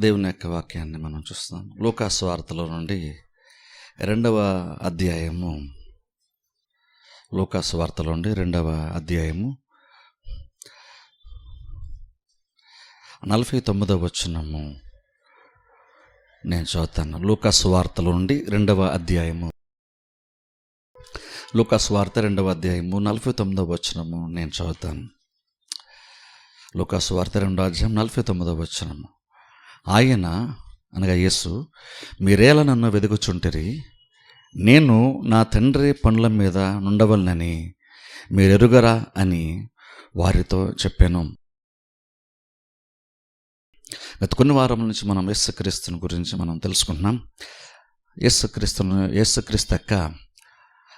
దేవుని యొక్క వాక్యాన్ని మనం చూస్తాం. లూకా సువార్తలో నుండి 2వ అధ్యాయము. లూకా సువార్తలో నుండి 2వ అధ్యాయము 49వ వచనము నేను చదువుతాను. లూకా సువార్తలో నుండి 2వ అధ్యాయము. లూకా సువార్త 2వ అధ్యాయము 49వ వచనము నేను చదువుతాను. లూకా సువార్త 2వ అధ్యాయం 49వ వచనము. ఆయన అనగా యేసు, మీరేలా నన్ను వెదుకుచుంటిరి, నేను నా తండ్రి పనుల మీద నుండవలనని మీరెరుగరా అని వారితో చెప్పాను. గత కొన్ని వారం నుంచి మనం యేసుక్రీస్తుని గురించి మనం తెలుసుకుంటున్నాం. యేసుక్రీస్తు యొక్క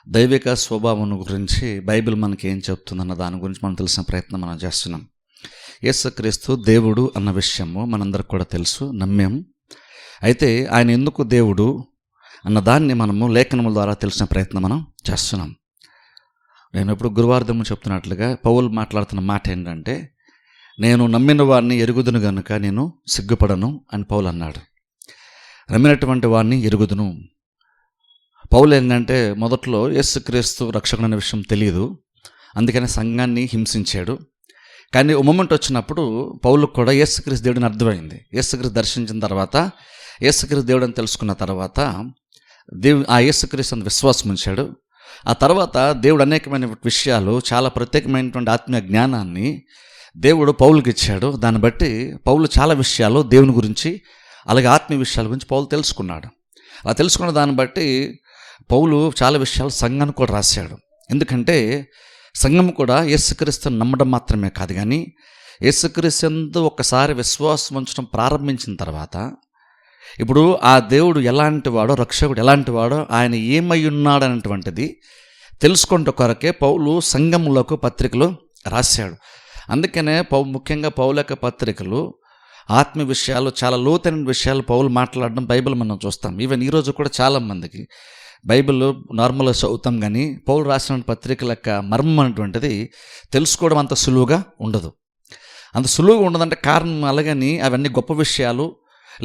దైవిక స్వభావం గురించి బైబిల్ మనకి ఏం చెప్తుందన్న దాని గురించి మనం తెలిసిన ప్రయత్నం మనం చేస్తున్నాం. యేసుక్రీస్తు దేవుడు అన్న విషయము మనందరికి కూడా తెలుసు, నమ్మాం. అయితే ఆయన ఎందుకు దేవుడు అన్న దాన్ని మనము లేఖనముల ద్వారా తెలిసిన ప్రయత్నం మనం చేస్తున్నాం. నేను ఇప్పుడు గురువార్ధము చెప్తున్నట్లుగా పౌలు మాట్లాడుతున్న మాట ఏంటంటే, నేను నమ్మిన వాడిని ఎరుగుదును గనుక నేను సిగ్గుపడను అని పౌలు అన్నాడు. నమ్మినటువంటి వాడిని ఎరుగుదును. పౌలు ఏంటంటే మొదట్లో యేసుక్రీస్తు రక్షకుడు అనే విషయం తెలియదు, అందుకని సంఘాన్ని హింసించాడు. కానీ ఓ మూమెంట్ వచ్చినప్పుడు పౌలుకు కూడా యేసుక్రీస్తు దేవుడిని అర్థమైంది. యేసుక్రీస్తు దర్శించిన తర్వాత, యేసుక్రీస్తు దేవుడు అని తెలుసుకున్న తర్వాత ఆ యేసుక్రీస్తు విశ్వాసం ఉంచాడు. ఆ తర్వాత దేవుడు అనేకమైన విషయాలు, చాలా ప్రత్యేకమైనటువంటి ఆత్మీయ జ్ఞానాన్ని దేవుడు పౌలుకి ఇచ్చాడు. దాన్ని బట్టి పౌలు చాలా విషయాలు దేవుని గురించి, అలాగే ఆత్మీయ విషయాల గురించి పౌలు తెలుసుకున్నాడు. అలా తెలుసుకున్న దాన్ని బట్టి పౌలు చాలా విషయాలు సంఘానికి కూడా రాశాడు. ఎందుకంటే సంఘం కూడా యేసుక్రీస్తుని నమ్మడం మాత్రమే కాదు, కానీ యేసుక్రీస్తు ఒక్కసారి విశ్వాసం ఉంచడం ప్రారంభించిన తర్వాత ఇప్పుడు ఆ దేవుడు ఎలాంటి వాడో, రక్షకుడు ఎలాంటి వాడో, ఆయన ఏమై ఉన్నాడు అనేటువంటిది తెలుసుకుంటే కొరకే పౌలు సంఘంలోకి పత్రికలు రాశాడు. అందుకనే ముఖ్యంగా పౌలు యొక్క పత్రికలు ఆత్మీయ విషయాలు, చాలా లోతైన విషయాలు పౌలు మాట్లాడడం బైబిల్ మనం చూస్తాం. ఈవెన్ ఈరోజు కూడా చాలామందికి బైబిల్ నార్మల్గా చదువుతాం, కానీ పౌలు రాసిన పత్రికల యొక్క మర్మం అనేటువంటిది తెలుసుకోవడం అంత సులువుగా ఉండదు. అంత సులువుగా ఉండదంటే కారణం అలాగని అవన్నీ గొప్ప విషయాలు,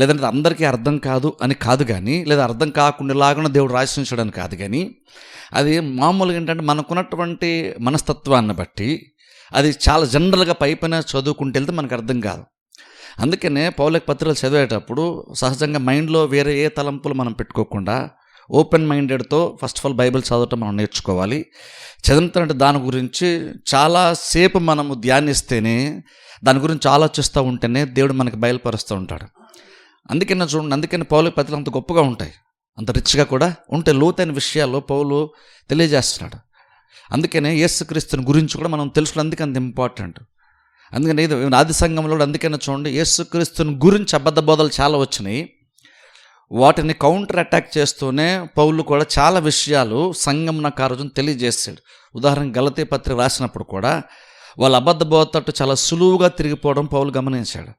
లేదంటే అందరికీ అర్థం కాదు అని కాదు, కానీ లేదా అర్థం కాకుండా లాగా దేవుడు రాసించడానికి కాదు, కానీ అది మామూలుగా ఏంటంటే మనకున్నటువంటి మనస్తత్వాన్ని బట్టి అది చాలా జనరల్గా పైపైన చదువుకుంటూ వెళ్తే మనకు అర్థం కాదు. అందుకనే పౌలకి పత్రికలు చదివేటప్పుడు సహజంగా మైండ్లో వేరే ఏ తలంపులు మనం పెట్టుకోకుండా ఓపెన్ మైండెడ్తో ఫస్ట్ ఆఫ్ ఆల్ బైబిల్ చదవటం మనం నేర్చుకోవాలి. చదువుతుంటే దాని గురించి చాలాసేపు మనము ధ్యానిస్తేనే, దాని గురించి ఆలోచిస్తూ ఉంటేనే దేవుడు మనకి బయలుపరుస్తూ ఉంటాడు. అందుకనే చూడండి, అందుకని పౌలు పత్రికలు అంత గొప్పగా ఉంటాయి, అంత రిచ్గా కూడా ఉంటాయి. లోతైన విషయాల్లో పౌలు తెలియజేస్తున్నాడు. అందుకనే యేసుక్రీస్తుని గురించి కూడా మనం తెలుసుకోవడం అందుకే అంత ఇంపార్టెంట్. అందుకని ఇది ఆది సంఘంలో అందుకనే చూడండి, యేసుక్రీస్తుని గురించి అబద్ధ బోధలు చాలా వచ్చినాయి. వాటిని కౌంటర్ అటాక్ చేస్తూనే పౌలు కూడా చాలా విషయాలు సంఘంనకు ఆ రోజున తెలియజేశాడు. ఉదాహరణకు గలతీ పత్రిక రాసినప్పుడు కూడా వాళ్ళ అబద్ధ బోధతో చాలా సులువుగా తిరిగిపోవడం పౌలు గమనించాడు.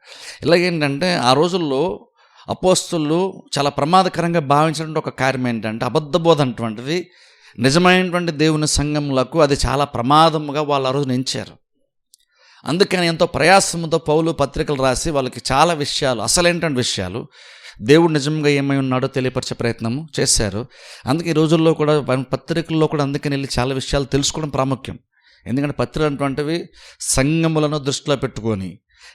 ఇలాగేంటంటే ఆ రోజుల్లో అపోస్తులు చాలా ప్రమాదకరంగా భావించినటువంటి ఒక కార్యం ఏంటంటే, అబద్ధ బోధ అటువంటిది నిజమైనటువంటి దేవుని సంఘంలకు అది చాలా ప్రమాదముగా వాళ్ళు ఆ రోజున ఎంచారు. అందుకని ఎంతో ప్రయాసంతో పౌలు పత్రికలు రాసి వాళ్ళకి చాలా విషయాలు, అసలేంటంటే విషయాలు, దేవుడు నిజంగా ఏమై ఉన్నాడో తెలియపరిచే ప్రయత్నం చేశారు. అందుకే ఈ రోజుల్లో కూడా పత్రికల్లో కూడా అందుకని వెళ్ళి చాలా విషయాలు తెలుసుకోవడం ప్రాముఖ్యం. ఎందుకంటే పత్రికలు అటువంటివి సంఘములను దృష్టిలో పెట్టుకొని,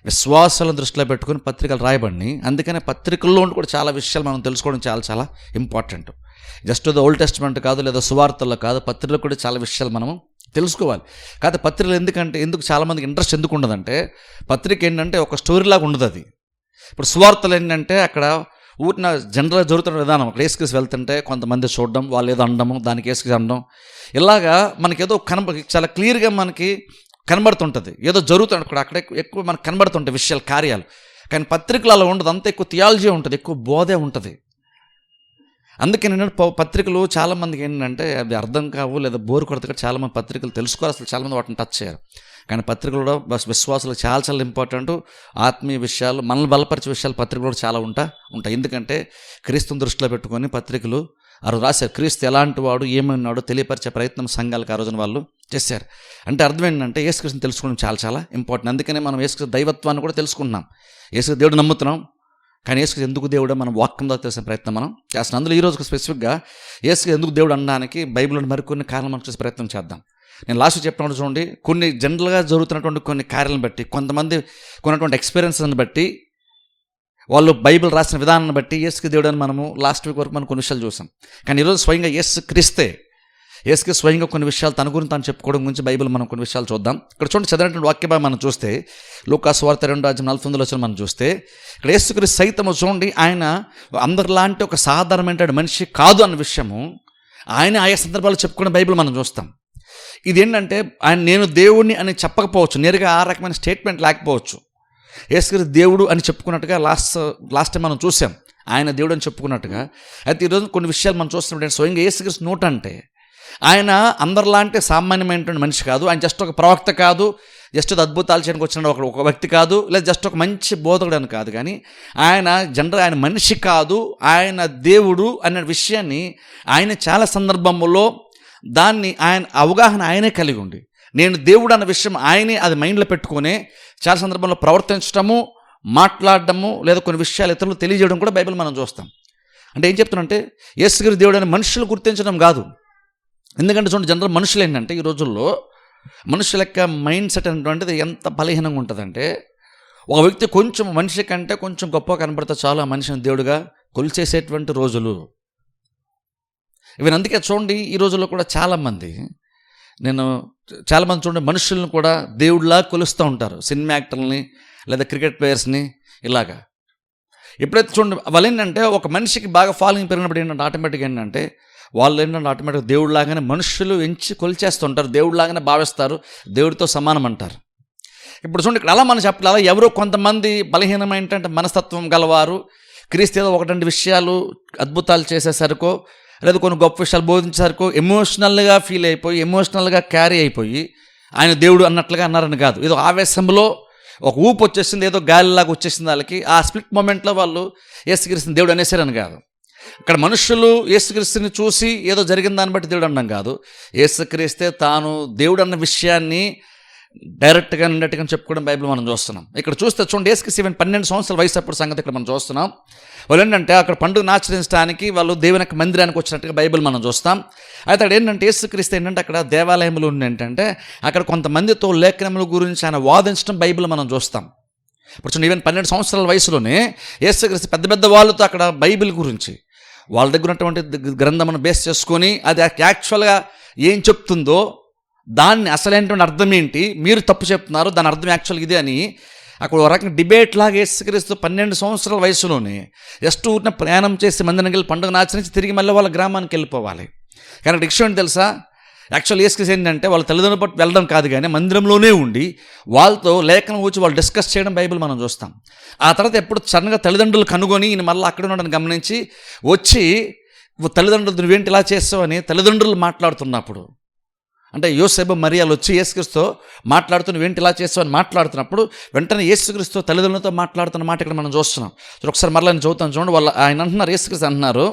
విశ్వాసాలను దృష్టిలో పెట్టుకొని పత్రికలు రాయబడినాయి. అందుకనే పత్రికల్లో కూడా చాలా విషయాలు మనం తెలుసుకోవడం చాలా చాలా ఇంపార్టెంట్. జస్ట్ ఓల్డ్ టెస్ట్మెంట్ కాదు, లేదా సువార్తల్లో కాదు, పత్రికలు కూడా చాలా విషయాలు మనము తెలుసుకోవాలి. కాకపోతే పత్రికలు ఎందుకు చాలామందికి ఇంట్రెస్ట్ ఎందుకు ఉండదంటే, పత్రిక ఏంటంటే ఒక స్టోరీలాగా ఉండదు అది. ఇప్పుడు సువార్తలు ఏంటంటే అక్కడ ఊరిన జనరల్గా జరుగుతున్న విధానం, అక్కడ ఏసుకేసి వెళ్తుంటే కొంతమంది చూడడం, వాళ్ళు ఏదో అనడము, దానికి ఏసుకేసి అనడం, ఇలాగా మనకేదో చాలా క్లియర్గా మనకి కనబడుతుంటుంది, ఏదో జరుగుతుంది అక్కడ ఎక్కువ మనకు కనబడుతుంటాయి విషయాలు, కార్యాలు. కానీ పత్రికలు అలా ఉండదు, అంత ఎక్కువ థియాలజీ ఉంటుంది, ఎక్కువ బోధే ఉంటుంది. అందుకే నేను పత్రికలు చాలామందికి ఏంటంటే అది అర్థం కావు, లేదా బోరు కొడతా చాలామంది పత్రికలు తెలుసుకోవాలి, అసలు చాలామంది వాటిని టచ్ చేయరు. కానీ పత్రికలు కూడా విశ్వాసాలు చాలా చాలా ఇంపార్టెంట్. ఆత్మీయ విషయాలు, మనల్ని బలపరిచే విషయాలు పత్రికలు కూడా చాలా ఉంటాయి. ఎందుకంటే క్రీస్తుని దృష్టిలో పెట్టుకొని పత్రికలు ఆ రోజు రాశారు. క్రీస్తు ఎలాంటి వాడు, ఏమన్నాడో తెలియపరిచే ప్రయత్నం సంఘాలకు ఆ రోజున వాళ్ళు చేశారు. అంటే అర్థం ఏంటంటే యేసుక్రీస్తుని తెలుసుకోవడం చాలా చాలా ఇంపార్టెంట్. అందుకనే మనం యేసుక్రీస్తు దైవత్వాన్ని కూడా తెలుసుకుంటున్నాం. యేసు దేవుడు నమ్ముతున్నాం, కానీ యేసుకి ఎందుకు దేవుడు మనం వాక్యం ద్వారా తెలిసిన ప్రయత్నం మనం చేస్తున్నాం. అందులో ఈరోజు స్పెసిఫిక్గా యేసుకి ఎందుకు దేవుడు అనడానికి బైబిల్లోని మరికొన్ని కారణాలు మనం చూసే ప్రయత్నం చేద్దాం. నేను లాస్ట్ చెప్పినప్పుడు చూడండి, కొన్ని జనరల్గా జరుగుతున్నటువంటి కొన్ని కార్యాలను బట్టి, కొంతమంది కొన్నటువంటి ఎక్స్పీరియన్స్ని బట్టి, వాళ్ళు బైబిల్ రాసిన విధానాన్ని బట్టి యేసుకి దేవుడు అని మనము లాస్ట్ వీక్ వరకు మనం కొన్ని విషయాలు చూసాం. కానీ ఈరోజు స్వయంగా యేసుకి స్వయంగా కొన్ని విషయాలు తన గురించి తాను చెప్పుకోవడం గురించి బైబిల్ మనం కొన్ని విషయాలు చూద్దాం. ఇక్కడ చూడండి, చదివినటువంటి వాక్య మనం చూస్తే లూకా సువార్త 2:49 మనం చూస్తే ఇక్కడ యేసుక్రీస్తు సైతము చూడండి, ఆయన అందరిలాంటి ఒక సాధారణమైన మనిషి కాదు అన్న విషయము ఆయన ఆయా సందర్భాలు చెప్పుకునే బైబిల్ మనం చూస్తాం. ఇదేంటంటే ఆయన నేను దేవుడిని అని చెప్పకపోవచ్చు, నేరుగా ఆ రకమైన స్టేట్మెంట్ లేకపోవచ్చు. యేసుక్రీస్తు దేవుడు అని చెప్పుకున్నట్టుగా లాస్ట్ టైం మనం చూసాం, ఆయన దేవుడు అని చెప్పుకున్నట్టుగా. అయితే ఈరోజు కొన్ని విషయాలు మనం చూస్తున్నప్పుడు స్వయంగా యేసుక్రీస్తు నోట అంటే ఆయన అందరిలాంటి సామాన్యమైనటువంటి మనిషి కాదు, ఆయన జస్ట్ ఒక ప్రవక్త కాదు, జస్ట్ అద్భుతాలు చేయడానికి వచ్చిన ఒక వ్యక్తి కాదు, లేదా జస్ట్ ఒక మంచి బోధకుడు అని కాదు, కానీ ఆయన మనిషి కాదు, ఆయన దేవుడు అనే విషయాన్ని ఆయన చాలా సందర్భంలో దాన్ని ఆయన అవగాహన ఆయనే కలిగి ఉండి, నేను దేవుడు అన్న విషయం ఆయనే అది మైండ్లో పెట్టుకొని చాలా సందర్భంలో ప్రవర్తించడము, మాట్లాడడము, లేదా కొన్ని విషయాలు ఇతరులు తెలియజేయడం కూడా బైబిల్ మనం చూస్తాం. అంటే ఏం చెప్తున్నంటే యేసుక్రీస్తు దేవుడు అని మనుషులు గుర్తించడం కాదు. ఎందుకంటే చూడండి, జనరల్ మనుషులు ఏంటంటే ఈ రోజుల్లో మనుషుల యొక్క మైండ్ సెట్ అనేటువంటిది ఎంత బలహీనంగా ఉంటుందంటే, ఒక వ్యక్తి కొంచెం మనిషి కంటే కొంచెం గొప్ప కనబడితే చాలు ఆ మనిషిని దేవుడిగా కొలిచేసేటువంటి రోజులు ఇవి. అందుకే చూడండి, ఈ రోజుల్లో కూడా చాలామంది చూడండి మనుషులను కూడా దేవుడిలా కొలుస్తూ ఉంటారు, సినిమా యాక్టర్లని లేదా క్రికెట్ ప్లేయర్స్ని ఇలాగా. ఎప్పుడైతే చూడండి వాళ్ళు ఏంటంటే ఒక మనిషికి బాగా ఫాలోయింగ్ పెరిగినప్పుడు ఏంటంటే ఆటోమేటిక్గా ఏంటంటే వాళ్ళు ఏంటంటే ఆటోమేటిక్గా దేవుడిలాగానే మనుషులు ఎంచి కొలిచేస్తుంటారు, దేవుడిలాగానే భావిస్తారు, దేవుడితో సమానం అంటారు. ఇప్పుడు చూడండి ఇక్కడ అలా మనం చెప్పాలి, అలా ఎవరో కొంతమంది బలహీనమైనటువంటి మనస్తత్వం గలవారు క్రీస్తు ఏదో ఒకటి విషయాలు అద్భుతాలు చేసేసరికో లేదా కొన్ని గొప్ప విషయాలు బోధించేసరికో ఎమోషనల్గా ఫీల్ అయిపోయి ఎమోషనల్గా క్యారీ అయిపోయి ఆయన దేవుడు అన్నట్లుగా అన్నారని కాదు, ఏదో ఆవేశంలో ఒక ఊపు వచ్చేసింది, ఏదో గాలిలాగా వచ్చేసింది వాళ్ళకి, ఆ స్ప్లిట్ మూమెంట్లో వాళ్ళు యేసుక్రీస్తుని దేవుడు అనేసారని కాదు. ఇక్కడ మనుషులు యేసుక్రీస్తుని చూసి ఏదో జరిగిన దాన్ని బట్టి దేవుడు అనడం కాదు, యేసుక్రీస్తే తాను దేవుడు అన్న విషయాన్ని డైరెక్ట్గా ఇండైరెక్ట్గా చెప్పుకోవడం బైబిల్ మనం చూస్తున్నాం. ఇక్కడ చూస్తే చూడండి, యేసుక్రీస్తు 12 సంవత్సరాల వయసు అప్పుడు సంగతి ఇక్కడ మనం చూస్తున్నాం. వాళ్ళు ఏంటంటే అక్కడ పండుగను ఆచరించడానికి వాళ్ళు దేవుని యొక్క మందిరానికి వచ్చినట్టుగా బైబిల్ మనం చూస్తాం. అయితే అక్కడ ఏంటంటే యేసుక్రీస్తు ఏంటంటే అక్కడ దేవాలయంలో ఏంటంటే అక్కడ కొంతమందితో లేఖనముల గురించి ఆయన వాదించడం బైబిల్ మనం చూస్తాం. ఇప్పుడు చూడండి, 12 సంవత్సరాల వయసులోనే యేసుక్రీస్తు పెద్ద పెద్ద వాళ్ళతో అక్కడ బైబిల్ గురించి వాళ్ళ దగ్గర ఉన్నటువంటి గ్రంథమును బేస్ చేసుకొని అది యాక్చువల్గా ఏం చెప్తుందో దాన్ని అసలైనటువంటి అర్థం ఏంటి, మీరు తప్పు చెప్తున్నారు, దాని అర్థం యాక్చువల్గా ఇదే అని అక్కడ ఒక రకంగా డిబేట్ లాగా యేసుక్రీస్తు 12 సంవత్సరాల వయసులోనే జస్ట్ ఊరిన ప్రయాణం చేసి మందిరానికి వెళ్ళి పండుగను ఆచరించి తిరిగి మళ్ళీ వాళ్ళ గ్రామానికి వెళ్ళిపోవాలి. కానీ అక్కడ విషయం ఏంటి తెలుసా, యాక్చువల్ యేసుక్రీస్తు ఏంటంటే వాళ్ళ తల్లిదండ్రుల పట్టు వెళ్ళడం కాదు, కానీ మందిరంలోనే ఉండి వాళ్ళతో లేఖనం వచ్చి వాళ్ళు డిస్కస్ చేయడం బైబిల్ మనం చూస్తాం. ఆ తర్వాత ఎప్పుడు సడన్గా తల్లిదండ్రులు కనుగొని ఈయన మళ్ళీ అక్కడ ఉండడం గమనించి వచ్చి తల్లిదండ్రులు నువ్వేంటి ఇలా చేస్తావు అని తల్లిదండ్రులు మాట్లాడుతున్నప్పుడు, అంటే యోసేపు మరియాలు వచ్చి యేసుక్రీస్తుతో మాట్లాడుతూ నువ్వేంటి ఇలా చేస్తావు అని మాట్లాడుతున్నప్పుడు వెంటనే యేసుక్రీస్తు తల్లిదండ్రులతో మాట్లాడుతున్న మాట ఇక్కడ మనం చూస్తున్నాం. ఒకసారి మరలా నేను చదువుతాను చూడండి, వాళ్ళు ఆయన అంటున్నారు, యేసుక్రీస్తు అంటున్నారు,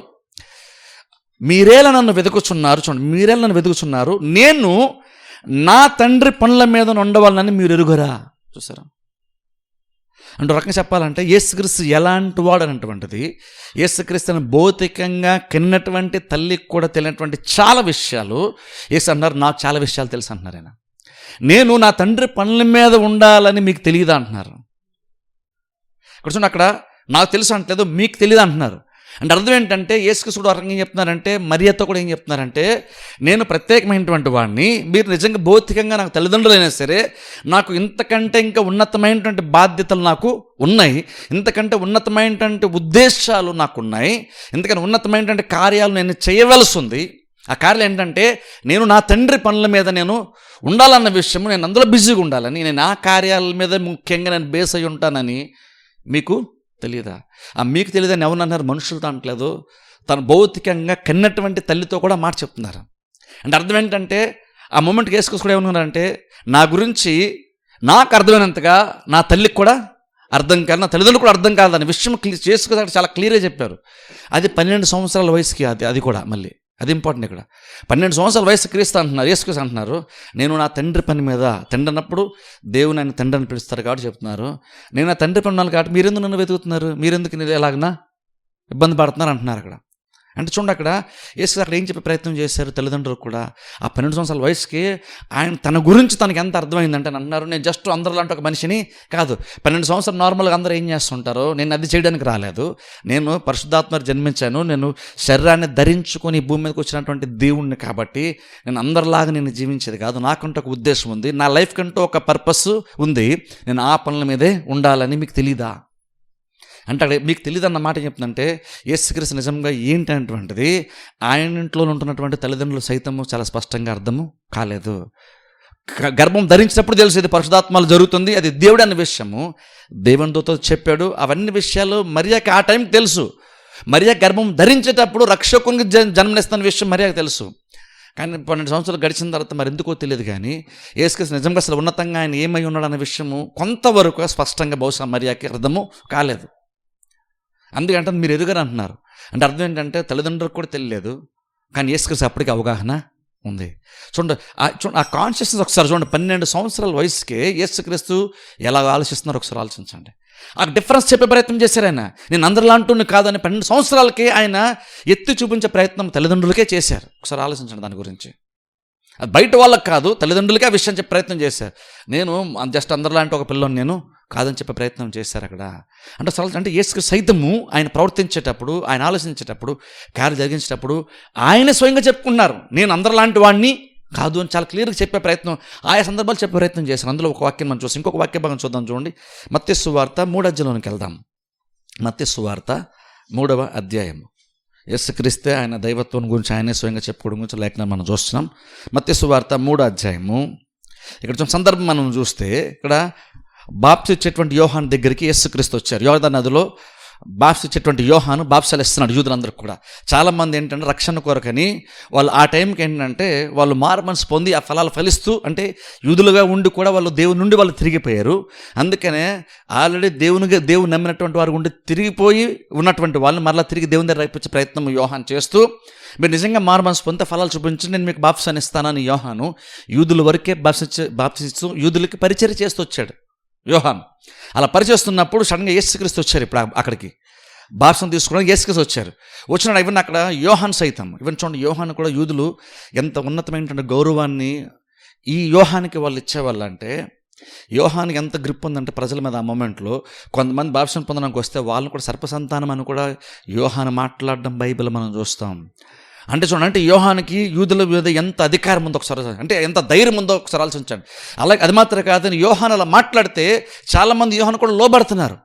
మీరేలా నన్ను వెతుకుచున్నారు, చూడండి మీరేలా నన్ను వెతుకుచున్నారు, నేను నా తండ్రి పనుల మీద ఉండవాలని మీరు ఎరుగరా. చూసారా, అంటే రకంగా చెప్పాలంటే యేసుక్రీస్తు ఎలాంటి వాడు అనేటువంటిది యేసుక్రీస్తుని భౌతికంగా కన్నటువంటి తల్లికి కూడా తెలియనటువంటి చాలా విషయాలు యేసు అన్నారు, నాకు చాలా విషయాలు తెలుసు అంటున్నారు ఆయన. నేను నా తండ్రి పనుల మీద ఉండాలని మీకు తెలియదా అంటున్నారు. ఇక్కడ చూడండి, అక్కడ నాకు తెలుసు అంటలేదు, మీకు తెలియదు అంటున్నారు. అంటే అర్థం ఏంటంటే యేసుక్రీస్తు ఆ రకంగా ఏం చెప్తున్నారంటే, మరియతో కూడా ఏం చెప్తున్నారంటే, నేను ప్రత్యేకమైనటువంటి వాడిని, మీరు నిజంగా భౌతికంగా నాకు తల్లిదండ్రులైనా సరే నాకు ఇంతకంటే ఇంకా ఉన్నతమైనటువంటి బాధ్యతలు నాకు ఉన్నాయి, ఇంతకంటే ఉన్నతమైనటువంటి ఉద్దేశాలు నాకు ఉన్నాయి, ఇంతకంటే ఉన్నతమైనటువంటి కార్యాలు నేను చేయవలసి ఉంది. ఆ కార్యాలు ఏంటంటే నేను నా తండ్రి పనుల మీద నేను ఉండాలన్న విషయము, నేను అందులో బిజీగా ఉండాలని, నేను ఆ కార్యాల మీద ముఖ్యంగా నేను బేస్ అయి ఉంటానని మీకు తెలియదా. మీకు తెలియదని ఎవరన్నారు, మనుషులతో అనట్లేదు, తను భౌతికంగా కన్నటువంటి తల్లితో కూడా మాట చెప్తున్నారు. అంటే అర్థం ఏంటంటే ఆ మూమెంట్కి వేసుకొచ్చుకోవడం ఏమన్నారంటే, నా గురించి నాకు అర్థమైనంతగా నా తల్లికి కూడా అర్థం కాదు, నా తల్లిదండ్రులు కూడా అర్థం కాదు అనే విషయం చేసుకుని చాలా క్లియర్గా చెప్పారు. అది 12 సంవత్సరాల వయసుకి, అది కూడా మళ్ళీ అది ఇంపార్టెంట్. ఇక్కడ 12 సంవత్సరాల వయసు క్రీస్తు అంటున్నారు, యేసుక్రీస్తు అంటున్నారు, నేను నా తండ్రి పని మీద, తండ్రి అన్నప్పుడు దేవుని ఆయన తండ్రి అని పిలుస్తారు కాబట్టి చెప్తున్నారు, నేను నా తండ్రి పని ఉన్నాను కాబట్టి మీరెందుకు నన్ను వెతుకుతున్నారు, మీరెందుకు నేను ఎలాగనా ఇబ్బంది పడుతున్నారు అంటున్నారు అక్కడ. అంటే చూడండి, అక్కడ యేసు అక్కడ ఏం చెప్పే ప్రయత్నం చేశారు తల్లిదండ్రులు కూడా. ఆ 12 సంవత్సరాల వయసుకి ఆయన తన గురించి తనకి ఎంత అర్థమైందంటే అన్నారు, నేను జస్ట్ అందరూ లాంటి ఒక మనిషిని కాదు. 12 సంవత్సరాలు నార్మల్గా అందరూ ఏం చేస్తుంటారో, నేను అది చేయడానికి రాలేదు, నేను పరిశుద్ధాత్మ జన్మించాను, నేను శరీరాన్ని ధరించుకొని భూమి మీదకి వచ్చినటువంటి దేవుణ్ణి కాబట్టి నేను అందరిలాగా నేను జీవించేది కాదు, నాకంటూ ఒక ఉద్దేశం ఉంది, నా లైఫ్ కంటూ ఒక పర్పస్ ఉంది, నేను ఆ పనుల మీదే ఉండాలని మీకు తెలీదా అంటే అక్కడ మీకు తెలియదు అన్న మాట చెప్తుందంటే యేసుక్రీస్తు నిజంగా ఏంటంటువంటిది ఆయన ఇంట్లో ఉంటున్నటువంటి తల్లిదండ్రులు సైతము చాలా స్పష్టంగా అర్థము కాలేదు. గర్భం ధరించినప్పుడు తెలిసేది పరిశుద్ధాత్మలు జరుగుతుంది, అది దేవుడు అన్న విషయము దేవునితో చెప్పాడు. అవన్నీ విషయాలు మరియాకి ఆ టైంకి తెలుసు. మరియా గర్భం ధరించేటప్పుడు రక్షకునికి జన్మనిస్తున్న విషయం మరియాకి తెలుసు. కానీ 12 సంవత్సరాలు గడిచిన తర్వాత మరి ఎందుకో తెలియదు, కానీ యేసుక్రీస్తు నిజంగా అసలు ఉన్నతంగా ఆయన ఏమై ఉన్నాడు అన్న విషయము కొంతవరకు స్పష్టంగా బహుశా మరియాకి అర్థము కాలేదు. అందుకంటే మీరు ఎదుగని అంటున్నారు అంటే అర్థం ఏంటంటే తల్లిదండ్రులకు కూడా తెలియలేదు, కానీ యేసుక్రీస్తు అప్పటికి అవగాహన ఉంది. చూడండి ఆ కాన్షియస్నెస్ ఒకసారి చూడండి. 12 సంవత్సరాల వయసుకే యేసుక్రీస్తు ఎలా ఆలోచిస్తున్నారో ఒకసారి ఆలోచించండి. ఆ డిఫరెన్స్ చెప్పే ప్రయత్నం చేశారు ఆయన. నేను అందరిలాంటి కాదని 12 సంవత్సరాలకే ఆయన ఎత్తి చూపించే ప్రయత్నం తల్లిదండ్రులకే చేశారు. ఒకసారి ఆలోచించండి దాని గురించి. అది బయట వాళ్ళకి కాదు, తల్లిదండ్రులకే ఆ విషయం చెప్పే ప్రయత్నం చేశారు. నేను జస్ట్ అందరిలాంటి ఒక పిల్లని నేను కాదని చెప్పే ప్రయత్నం చేశారు అక్కడ. అంటే యేసుక్రీస్తు సైతము ఆయన ప్రవర్తించేటప్పుడు, ఆయన ఆలోచించేటప్పుడు, కార్యం జరిగించేటప్పుడు ఆయన స్వయంగా చెప్పుకున్నారు, నేను అందరిలాంటి వాడిని కాదు అని చాలా క్లియర్గా చెప్పే ప్రయత్నం, ఆయా సందర్భాలు చెప్పే ప్రయత్నం చేశారు. అందులో ఒక వాక్యం మనం చూస్తాం, ఇంకొక వాక్య భాగం చూద్దాం. చూడండి, మత్తయి సువార్త 3వ అధ్యాయంలోకి వెళ్దాం. మత్తయి సువార్త 3వ అధ్యాయము. యేసుక్రీస్తే ఆయన దైవత్వం గురించి ఆయనే స్వయంగా చెప్పుకోవడం గురించి లేఖనం మనం చూస్తున్నాం. మత్తయి సువార్త 3వ అధ్యాయము. ఇక్కడ సందర్భం మనం చూస్తే, ఇక్కడ బాప్తిసం ఇచ్చేటువంటి యోహాను దగ్గరికి యేసుక్రీస్తు వచ్చారు. యోర్దాను నదిలో బాప్తిసం ఇచ్చేటువంటి యోహాను బాప్తిసాలు ఇస్తున్నాడు యూదులందరికీ కూడా. చాలామంది ఏంటంటే రక్షణ కొరకని వాళ్ళు ఆ టైంకి ఏంటంటే వాళ్ళు మారుమనసు పొంది ఆ ఫలాలు ఫలిస్తూ, అంటే యూదులుగా ఉండి కూడా వాళ్ళు దేవుని నుండి వాళ్ళు తిరిగిపోయారు. అందుకనే ఆల్రెడీ దేవుని నమ్మినటువంటి వారు ఉండి తిరిగిపోయి ఉన్నటువంటి వాళ్ళని మరలా తిరిగి దేవుని దగ్గర రైపించే ప్రయత్నం యోహాను చేస్తూ, మీరు నిజంగా మారుమనసు పొందితే ఫలాలు చూపించి నేను మీకు బాప్తిసాన్ని ఇస్తానని యోహాను యూదుల వరకే బాప్తిస్తూ యూదులకి పరిచర్య చేస్తూ వచ్చాడు యోహాను. అలా పరిచేస్తున్నప్పుడు సడన్గా యేసుక్రీస్తు వచ్చారు. ఇప్పుడు అక్కడికి బాప్తిసం తీసుకోవడానికి యేసుక్రీస్తు వచ్చారు. వచ్చినాడు ఈవెన్ అక్కడ యోహాను సైతం, ఈవెన్ చూడండి, యోహాను కూడా యూదులు ఎంత ఉన్నతమైనటువంటి గౌరవాన్ని ఈ యోహానికి వాళ్ళు ఇచ్చేవాళ్ళు అంటే, యోహానికి ఎంత గ్రిప్ ఉందంటే ప్రజల మీద ఆ మూమెంట్లో కొంతమంది బాప్తిసం పొందడానికి వస్తే వాళ్ళని కూడా సర్పసంతానం అని కూడా యోహాను మాట్లాడడం బైబిల్ మనం చూస్తాం. అంటే చూడండి, అంటే యోహానికి యూదుల మీద ఎంత అధికారం ఉందో ఒకసారి, అంటే ఎంత ధైర్యం ఉందో ఒకసారి ఆలోచించండి. అలాగే అది మాత్రమే కాదని యోహాను అలా మాట్లాడితే చాలామంది యోహాను కూడా లోబడుతున్నారు.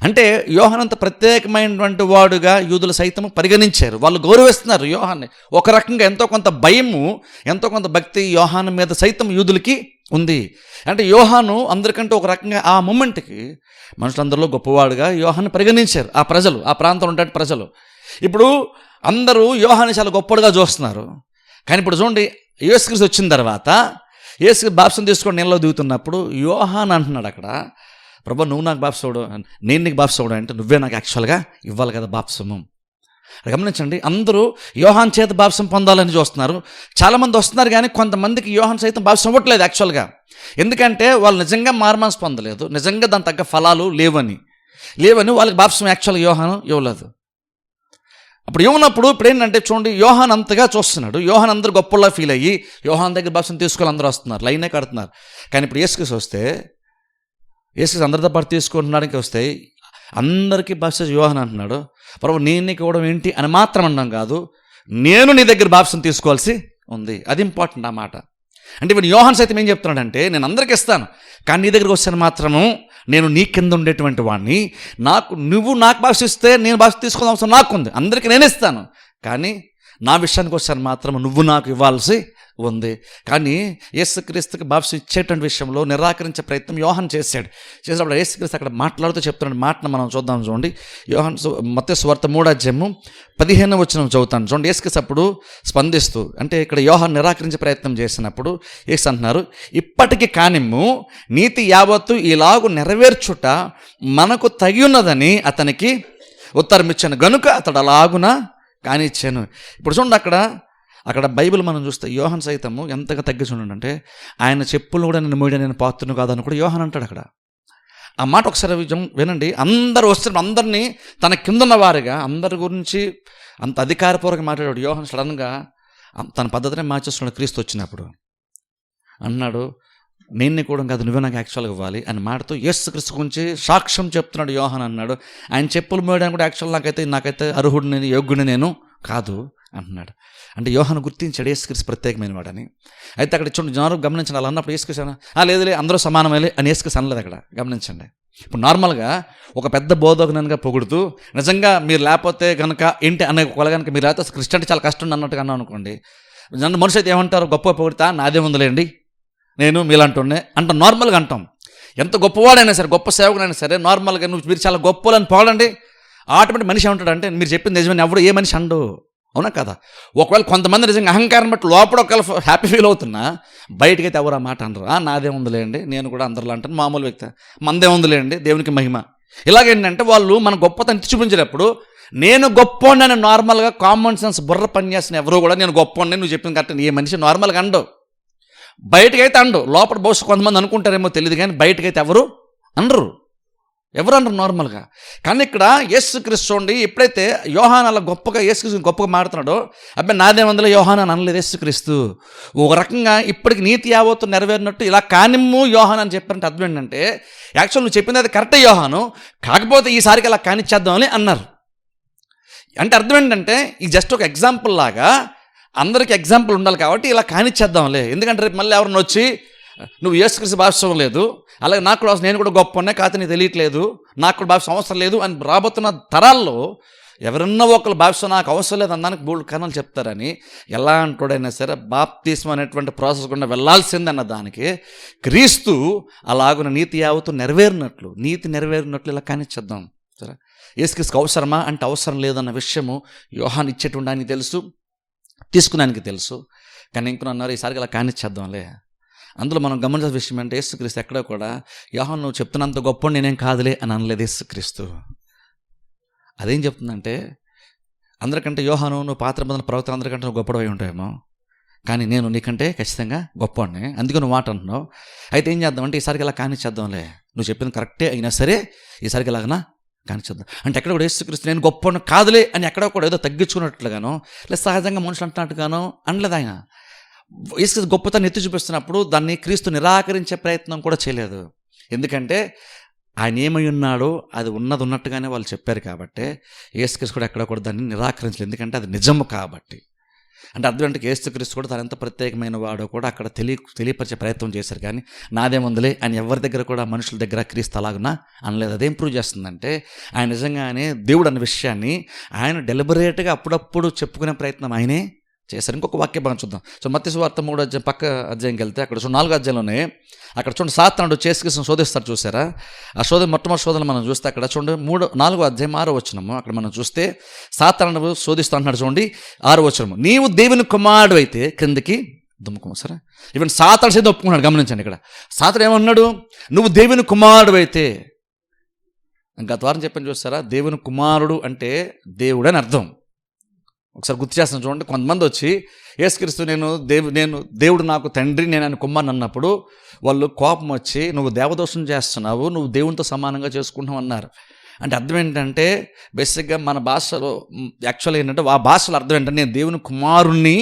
అంటే యోహాను అంత ప్రత్యేకమైనటువంటి వాడుగా యూదులు సైతం పరిగణించారు, వాళ్ళు గౌరవిస్తున్నారు యోహాన్ని. ఒక రకంగా ఎంతో కొంత భయము, ఎంతో కొంత భక్తి యోహాను మీద సైతం యూదులకి ఉంది. అంటే యోహాను అందరికంటే ఒక రకంగా ఆ మూమెంట్కి మనుషులందరిలో గొప్పవాడుగా యోహాను పరిగణించారు ఆ ప్రజలు, ఆ ప్రాంతంలో ఉండే ప్రజలు. ఇప్పుడు అందరూ యోహాను చాలా గొప్పడుగా చూస్తున్నారు. కానీ ఇప్పుడు చూడండి, యేసుక్రీస్తు వచ్చిన తర్వాత యేసుక్రీస్తు బాప్తిసం తీసుకొని నీళ్ళలో దిగుతున్నప్పుడు యోహాను అంటున్నాడు అక్కడ, ప్రభు నువ్వు నాకు బాప్తిసవుడు, నేను నీకు బాప్తిసవుడు అంటే నువ్వే నాకు యాక్చువల్గా ఇవ్వాలి కదా బాప్తిసము. గమనించండి, అందరూ యోహాను చేత బాప్తిసం పొందాలని చూస్తున్నారు. చాలామంది వస్తున్నారు, కానీ కొంతమందికి యోహాను సైతం బాప్తిసం ఇవ్వట్లేదు యాక్చువల్గా. ఎందుకంటే వాళ్ళు నిజంగా మారుమనసు పొందలేదు, నిజంగా దాని తగ్గ ఫలాలు లేవని వాళ్ళకి బాప్తిసం యాక్చువల్గా యోహాను ఇవ్వలేదు. అప్పుడు ఇవ్వనప్పుడు ఇప్పుడు ఏంటంటే చూడండి, యోహాను అంతగా చూస్తున్నాడు, యోహాను అందరూ గొప్పలా ఫీల్ అయ్యి యోహాను దగ్గర బాప్తిసం తీసుకొని అందరూ వస్తున్నారు, లైనే కడుతున్నారు. కానీ ఇప్పుడు యేసుక్రీస్తు వస్తే, యేసుక్రీస్తు అందరితో పాటు తీసుకుంటున్నాడానికి వస్తే అందరికీ బాప్తిసం యోహాను అంటున్నాడు, ప్రభు నేను నీకు ఇవ్వడం ఏంటి అని మాత్రం అన్నాం కాదు, నేను నీ దగ్గర బాప్తిసం తీసుకోవాల్సి ఉంది. అది ఇంపార్టెంట్ ఆ మాట. అంటే ఇప్పుడు యోహాను సైతం ఏం చెప్తున్నాడంటే, నేను అందరికీ ఇస్తాను, కానీ నీ దగ్గరకు వస్తాను మాత్రము నేను నీ కింద ఉండేటువంటి వాడిని, నువ్వు నాకు బాప్తిస్తే నేను బాప్తిసం తీసుకోవాల్సిన అవసరం నాకుంది, అందరికీ నేను ఇస్తాను, కానీ నా విషయానికి వచ్చాను మాత్రం నువ్వు నాకు ఇవ్వాల్సి ఉంది. కానీ యేసుక్రీస్తుకి బాప్తిసం ఇచ్చేటువంటి విషయంలో నిరాకరించే ప్రయత్నం యోహాను చేసినప్పుడు యేసుక్రీస్తు అక్కడ మాట్లాడుతూ చెప్తున్నాడు మాటను మనం చూద్దాం. చూడండి, మత్తయి సువార్త 3వ అధ్యాయము 15వ వచనం చదువుతాను. చూడండి, యేసుక్రీస్తు అప్పుడు స్పందిస్తూ, అంటే ఇక్కడ యోహాను నిరాకరించే ప్రయత్నం చేసినప్పుడు యేసు అంటున్నారు, ఇప్పటికి కానిమ్ము నీతి యావత్తు ఇలాగు నెరవేర్చుట మనకు తగి ఉన్నదని అతనికి ఉత్తరం ఇచ్చాను, గనుక అతడు అలాగున కానిచ్చాను. ఇప్పుడు చూడండి, అక్కడ అక్కడ బైబిల్ మనం చూస్తే యోహాన్ సైతము ఎంతగా తగ్గించి ఉండంటే, ఆయన చెప్పులు కూడా నేను మోయడం నేను పాత్రను కాదని కూడా యోహాన్ అంటాడు అక్కడ. ఆ మాట ఒకసారి వినండి. అందరూ వస్తున్న అందరినీ తన కిందన్న వారిగా అందరి గురించి అంత అధికారపూర్వకంగా మాట్లాడాడు యోహాన్. సడన్గా తన పద్ధతిని మార్చేస్తున్నాడు క్రీస్తు వచ్చినప్పుడు. అన్నాడు, నేను కూడా కాదు, నువ్వే నాకు యాక్చువల్గా ఇవ్వాలి అని మాటతో యేసుక్రీస్తు గురించి సాక్ష్యం చెప్తున్నాడు యోహాన్. అన్నాడు, ఆయన చెప్పులు మోయడానికి కూడా యాక్చువల్ నాకైతే అర్హుడిని యోగ్యుని నేను కాదు అంటున్నాడు. అంటే యోహాను గుర్తించాడు యేసుక్రీస్తు ప్రత్యేకమైన వాడని. అయితే అక్కడ చూడండి, జనాలు గమనించండి. అలా అన్నప్పుడు యేసుక్రీస్తు లేదులే అందరూ సమానమేలే అని యేసుక్రీస్తు అనలేదు అక్కడ. గమనించండి. ఇప్పుడు నార్మల్గా ఒక పెద్ద బోధకునగా పొగుడుతూ నిజంగా మీరు లేకపోతే కనుక ఏంటి అనే ఒకవేళ కనుక మీరు లేకపోతే క్రిస్టియన్ చాలా కష్టం అన్నట్టుగా అన్నాం అనుకోండి, నన్ను మనిషి అయితే ఏమంటారు, గొప్ప పొగుడుతా నాదే ఉందిలేండి, నేను మీలాంటుండే అంట నార్మల్గా అంటాం. ఎంత గొప్పవాడైనా సరే, గొప్ప సేవకుడైనా సరే, నార్మల్గా మీరు చాలా గొప్పలని పోవాలండి, ఆటోమేటిక్ మనిషి ఏమంటాడు అంటే మీరు చెప్పింది నిజమని ఎవడు ఏ మనిషి అండు, అవునా కదా? ఒకవేళ కొంతమంది నిజంగా అహంకారం బట్టి లోపల ఒకవేళ హ్యాపీ ఫీల్ అవుతున్నా బయటకైతే ఎవరు ఆ మాట అనరు. నాదే ఉందిలేండి, నేను కూడా అందరిలో అంటాను, మామూలు వ్యక్తి, మందే ఉందిలేండి, దేవునికి మహిమ. ఇలాగేంటంటే వాళ్ళు మన గొప్పతనం చూపించేటప్పుడు నేను గొప్ప నార్మల్గా కామన్ సెన్స్ బుర్ర పనిచేసిన ఎవరు కూడా నేను గొప్ప నువ్వు చెప్పింది కరెక్ట్ ఏ మనిషి నార్మల్గా అండు, బయటకైతే అండు. లోపల బహుశా కొంతమంది అనుకుంటారేమో తెలియదు కానీ బయటకైతే ఎవరు అనరు నార్మల్గా. కానీ ఇక్కడ యేసుక్రీస్తు చూడండి, ఎప్పుడైతే యోహాన్ అలా గొప్పగా యేసుక్రీస్తు గొప్పగా మాడుతున్నాడో, అబ్బాయి నాదేమందులో యోహాన్ అని అనలేదు యేసుక్రీస్తు. ఒక రకంగా ఇప్పటికి నీతి యావత్తు నెరవేరినట్టు ఇలా కానిమ్ము యోహాన్ అని చెప్పారంటే అర్థం ఏంటంటే, యాక్చువల్ నువ్వు చెప్పింది అది కరెక్టే యోహాను, కాకపోతే ఈసారికి అలా కానిచ్చేద్దామని అన్నారు. అంటే అర్థం ఏంటంటే ఇది జస్ట్ ఒక ఎగ్జాంపుల్ లాగా అందరికీ ఎగ్జాంపుల్ ఉండాలి కాబట్టి ఇలా కానిచ్చేద్దాంలే. ఎందుకంటే రేపు మళ్ళీ ఎవరిని వచ్చి నువ్వు యేసుక్రీస్తు భావించడం లేదు, అలాగే నాకు కూడా నేను కూడా గొప్ప ఉన్నాయి కాకపోతే నీకు తెలియట్లేదు, నాకు కూడా భావించడం అవసరం లేదు అని రాబోతున్న తరాల్లో ఎవరన్నా ఒకరు భావించడం నాకు అవసరం లేదు అన్నానికి బోల్డ్ కారణాలు చెప్తారని, ఎలా అంటాడైనా సరే బాప్తిస్మం అనేటువంటి ప్రాసెస్ గుండా వెళ్ళాల్సిందన్న దానికి క్రీస్తు అలాగున నీతి యావత్తు నెరవేరినట్లు ఇలా కానిచ్చేద్దాం సరే. యేసుక్రీస్తుకి అవసరమా అంటే అవసరం లేదన్న విషయము యోహాన్ ఇచ్చేటువంటి ఆయనకి తెలుసు, తీసుకున్నానికి తెలుసు. కానీ ఇంకొన అన్నారు ఈసారికి అలా కానిచ్చేద్దాంలే. అందులో మనం గమనించిన విషయం అంటే యేసుక్రీస్తు ఎక్కడ కూడా యోహాను నువ్వు చెప్తున్నంత గొప్ప నేనేం కాదులే అని అనలేదు యేసుక్రీస్తు. అదేం చెప్తుందంటే అందరికంటే యోహాను నువ్వు పాత్ర పొందిన ప్రవక్తలు అందరికంటే నువ్వు గొప్పడవై ఉంటావేమో, కానీ నేను నీకంటే ఖచ్చితంగా గొప్పవాడిని, అందుకే నువ్వు మాట అంటున్నావు. అయితే ఏం చేద్దామంటే ఈసారికి ఇలా కానిచ్చేద్దాంలే, నువ్వు చెప్పింది కరెక్టే అయినా సరే ఈసారికి ఇలాగనా కానిచ్చేద్దాం అంటే ఎక్కడ కూడా యేసుక్రీస్తు నేను గొప్పవాడిని కాదులే అని ఎక్కడ కూడా ఏదో తగ్గించుకున్నట్లుగానో లేదా సహజంగా మనుషులు అంటున్నట్టుగానో అనలేదు ఆయన. యేసుక్రీస్తు గొప్పతనం ఎత్తి చూపిస్తున్నప్పుడు దాన్ని క్రీస్తు నిరాకరించే ప్రయత్నం కూడా చేయలేదు. ఎందుకంటే ఆయన ఏమై ఉన్నాడో అది ఉన్నట్టుగానే వాళ్ళు చెప్పారు కాబట్టి యేసుక్రీస్తు కూడా ఎక్కడ కూడా దాన్ని నిరాకరించలేదు, ఎందుకంటే అది నిజము కాబట్టి. అంటే అర్థం అంటే యేసుక్రీస్తు కూడా తను ఎంత ప్రత్యేకమైన వాడో కూడా అక్కడ తెలియపరిచే ప్రయత్నం చేశారు. కానీ నాదేముందులే అని ఎవరి దగ్గర కూడా మనుషుల దగ్గర క్రీస్తు అలాగునా అనలేదు. అదేం ప్రూవ్ చేస్తుందంటే ఆయన నిజంగానే దేవుడు అన్న విషయాన్ని ఆయన డెలిబరేట్గా అప్పుడప్పుడు చెప్పుకునే ప్రయత్నం ఆయనే చేశారు. ఇంకొక వాక్య భాగం చూద్దాం. సో మత్తయి సువార్త 3వ అధ్యాయం పక్క అధ్యాయంకి వెళ్తే అక్కడ 4వ అధ్యాయంలోనే అక్కడ చూడండి సాతానుడు యేసుక్రీస్తును శోధిస్తాడు చూసారా. ఆ మొట్టమొదటి శోధన మనం చూస్తే అక్కడ చూడండి 4వ అధ్యాయం 6వ వచనము అక్కడ మనం చూస్తే సాతానుడు శోధిస్తూ అంటున్నాడు చూడండి 6వ వచనము, నీవు దేవుని కుమారుడు అయితే క్రిందికి దుమ్ముకోమ. సరే, ఈవెన్ సాతాను సైతం ఒప్పుకున్నాడు. గమనించండి, ఇక్కడ సాతాను ఏమన్నాడు, నువ్వు దేవుని కుమారుడు అయితే. గత వారం చెప్పని చూస్తారా, దేవుని కుమారుడు అంటే దేవుడు అని అర్థం. ఒకసారి గుర్తు చేస్తాను చూడండి. కొంతమంది వచ్చి యేసుక్రీస్తు నేను దేవుడు నాకు తండ్రి నేను ఆయన కుమారుని అన్నప్పుడు వాళ్ళు కోపం వచ్చి నువ్వు దేవదోషం చేస్తున్నావు, నువ్వు దేవునితో సమానంగా చేసుకుంటున్నావు అన్నారు. అంటే అర్థం ఏంటంటే బేసిక్గా మన భాషలో యాక్చువల్గా ఏంటంటే ఆ భాషలో అర్థం ఏంటంటే నేను దేవుని కుమారుణ్ణి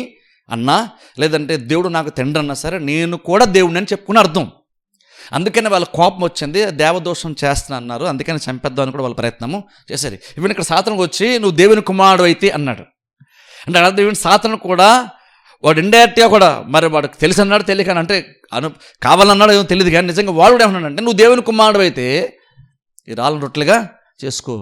అన్నా లేదంటే దేవుడు నాకు తండ్రి అన్నా సరే నేను కూడా దేవుడిని అని చెప్పుకుని అర్థం. అందుకని వాళ్ళ కోపం వచ్చింది, దేవదోషం చేస్తున్నా అన్నారు, అందుకని చంపేద్దామని కూడా వాళ్ళ ప్రయత్నం చేశారు. ఈవెన్ ఇక్కడ సాతానుకు వచ్చి నువ్వు దేవుని కుమారుడు అయితే అన్నాడు. అంటే అర్థం ఈవెన్ సాతాను కూడా వాడు ఇండైరెక్ట్గా కూడా మరి వాడికి తెలిసి అన్నాడు తెలియక అంటే కావాలన్నాడు ఏమో తెలియదు, కానీ నిజంగా వాడు ఏమన్నాడంటే నువ్వు దేవుని కుమారుడు అయితే ఈ రాళ్ళను రొట్టెలుగా చేసుకో.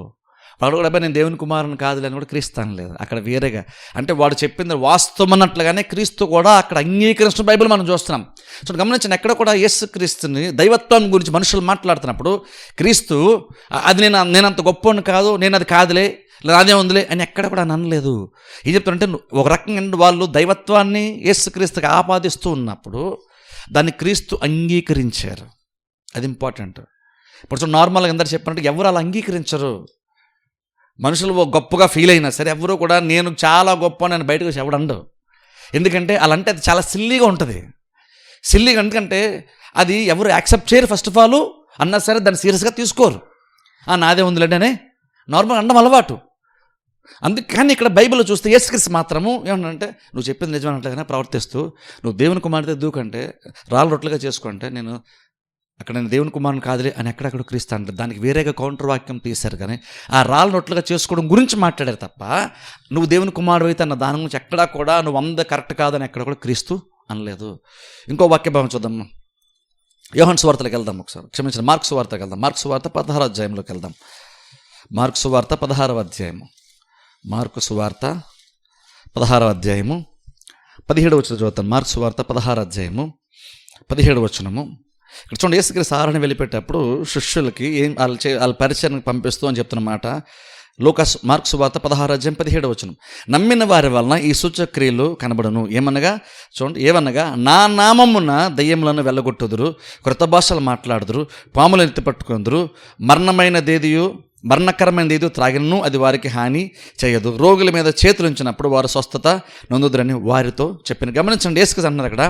వాడు కూడా నేను దేవుని కుమారుని కాదులే అని కూడా క్రీస్తు అనలేదు అక్కడ వేరేగా. అంటే వాడు చెప్పింది వాస్తవం అన్నట్లుగానే క్రీస్తు కూడా అక్కడ అంగీకరించిన బైబిల్ మనం చూస్తున్నాం. సో గమనించండి, ఎక్కడ కూడా యేసుక్రీస్తుని దైవత్వం గురించి మనుషులు మాట్లాడుతున్నప్పుడు క్రీస్తు అది నేను అంత గొప్పని కాదు, నేను అది కాదులే అదే ఉందిలే అని ఎక్కడ కూడా అనలేదు. ఏం చెప్తారంటే ఒక రకంగా వాళ్ళు దైవత్వాన్ని యేసుక్రీస్తుకి ఆపాదిస్తూ ఉన్నప్పుడు దాన్ని క్రీస్తు అంగీకరించారు. అది ఇంపార్టెంట్. ఇప్పుడు నార్మల్గా అందరు చెప్పినట్టు ఎవరు అలా అంగీకరించరు. మనుషులు గొప్పగా ఫీల్ అయినా సరే ఎవరు కూడా నేను చాలా గొప్ప నేను బయటకు వచ్చి ఎవడండు. ఎందుకంటే అలాంటే అది చాలా సిల్లీగా ఉంటుంది. సిల్లీగా ఎందుకంటే అది ఎవరు యాక్సెప్ట్ చేయరు ఫస్ట్ ఆఫ్ ఆల్, అన్నా సరే దాన్ని సీరియస్గా తీసుకోరు. నాదే ఉందిలేండి అనే నార్మల్ అనడం అలవాటు. అందుకని ఇక్కడ బైబిల్లో చూస్తే యేసుక్రీస్తు మాత్రము ఏమన్నంటే, నువ్వు చెప్పింది నిజమన్నట్లుగానే ప్రవర్తిస్తూ నువ్వు దేవుని కుమారుడితో దూకంటే రాళ్ళు రొట్టెలుగా చేసుకుంటే నేను దేవుని కుమారుని కాదులే అని ఎక్కడెక్కడ క్రీస్తు అంటే దానికి వేరేగా కౌంటర్ వాక్యం తీశారు. కానీ ఆ రాళ్ళు రొట్టెలుగా చేసుకోవడం గురించి మాట్లాడారు తప్ప నువ్వు దేవుని కుమారుడు అయితే అన్న దాని గురించి ఎక్కడా కూడా నువ్వు కరెక్ట్ కాదని ఎక్కడ కూడా క్రీస్తు అనలేదు. ఇంకో వాక్య భావం చూద్దాం. యోహాను సువార్తలోకి వెళ్దాం ఒకసారి, క్షమించిన మార్కు సువార్తకి వెళ్దాం. మార్కు సువార్త 16వ అధ్యాయంలోకి వెళ్దాం. మార్కు సువార్త 16వ అధ్యాయము. మార్కు సువార్త 16వ అధ్యాయము 17వ వచనం చదువుతాను. మార్కు సువార్త 16వ అధ్యాయము 17వ వచనము. ఇక్కడ చూడండి, యేసుక్రీస్తు ఆరాధన వెళ్ళిపెట్టేటప్పుడు శిష్యులకి వాళ్ళ పరిచయానికి పంపిస్తూ అని చెప్తున్నమాట. మార్కు సువార్త 16వ అధ్యాయం 17వ వచనం. నమ్మిన వారి వలన ఈ సూచక్రియలు కనబడును. ఏమనగా నా నామమున దయ్యములను వెళ్ళగొట్టుదురు, క్రొత్త భాషలు మాట్లాడుదురు, పాములను ఎత్తిపట్టుకుందురు, మరణకరమైనది త్రాగినను అది వారికి హాని చేయదు, రోగుల మీద చేతులు ఉంచినప్పుడు వారు స్వస్థత నొందుదురని వారితో చెప్పిన. గమనించండి, యేసుక్రీస్తు అంటున్నారు అక్కడ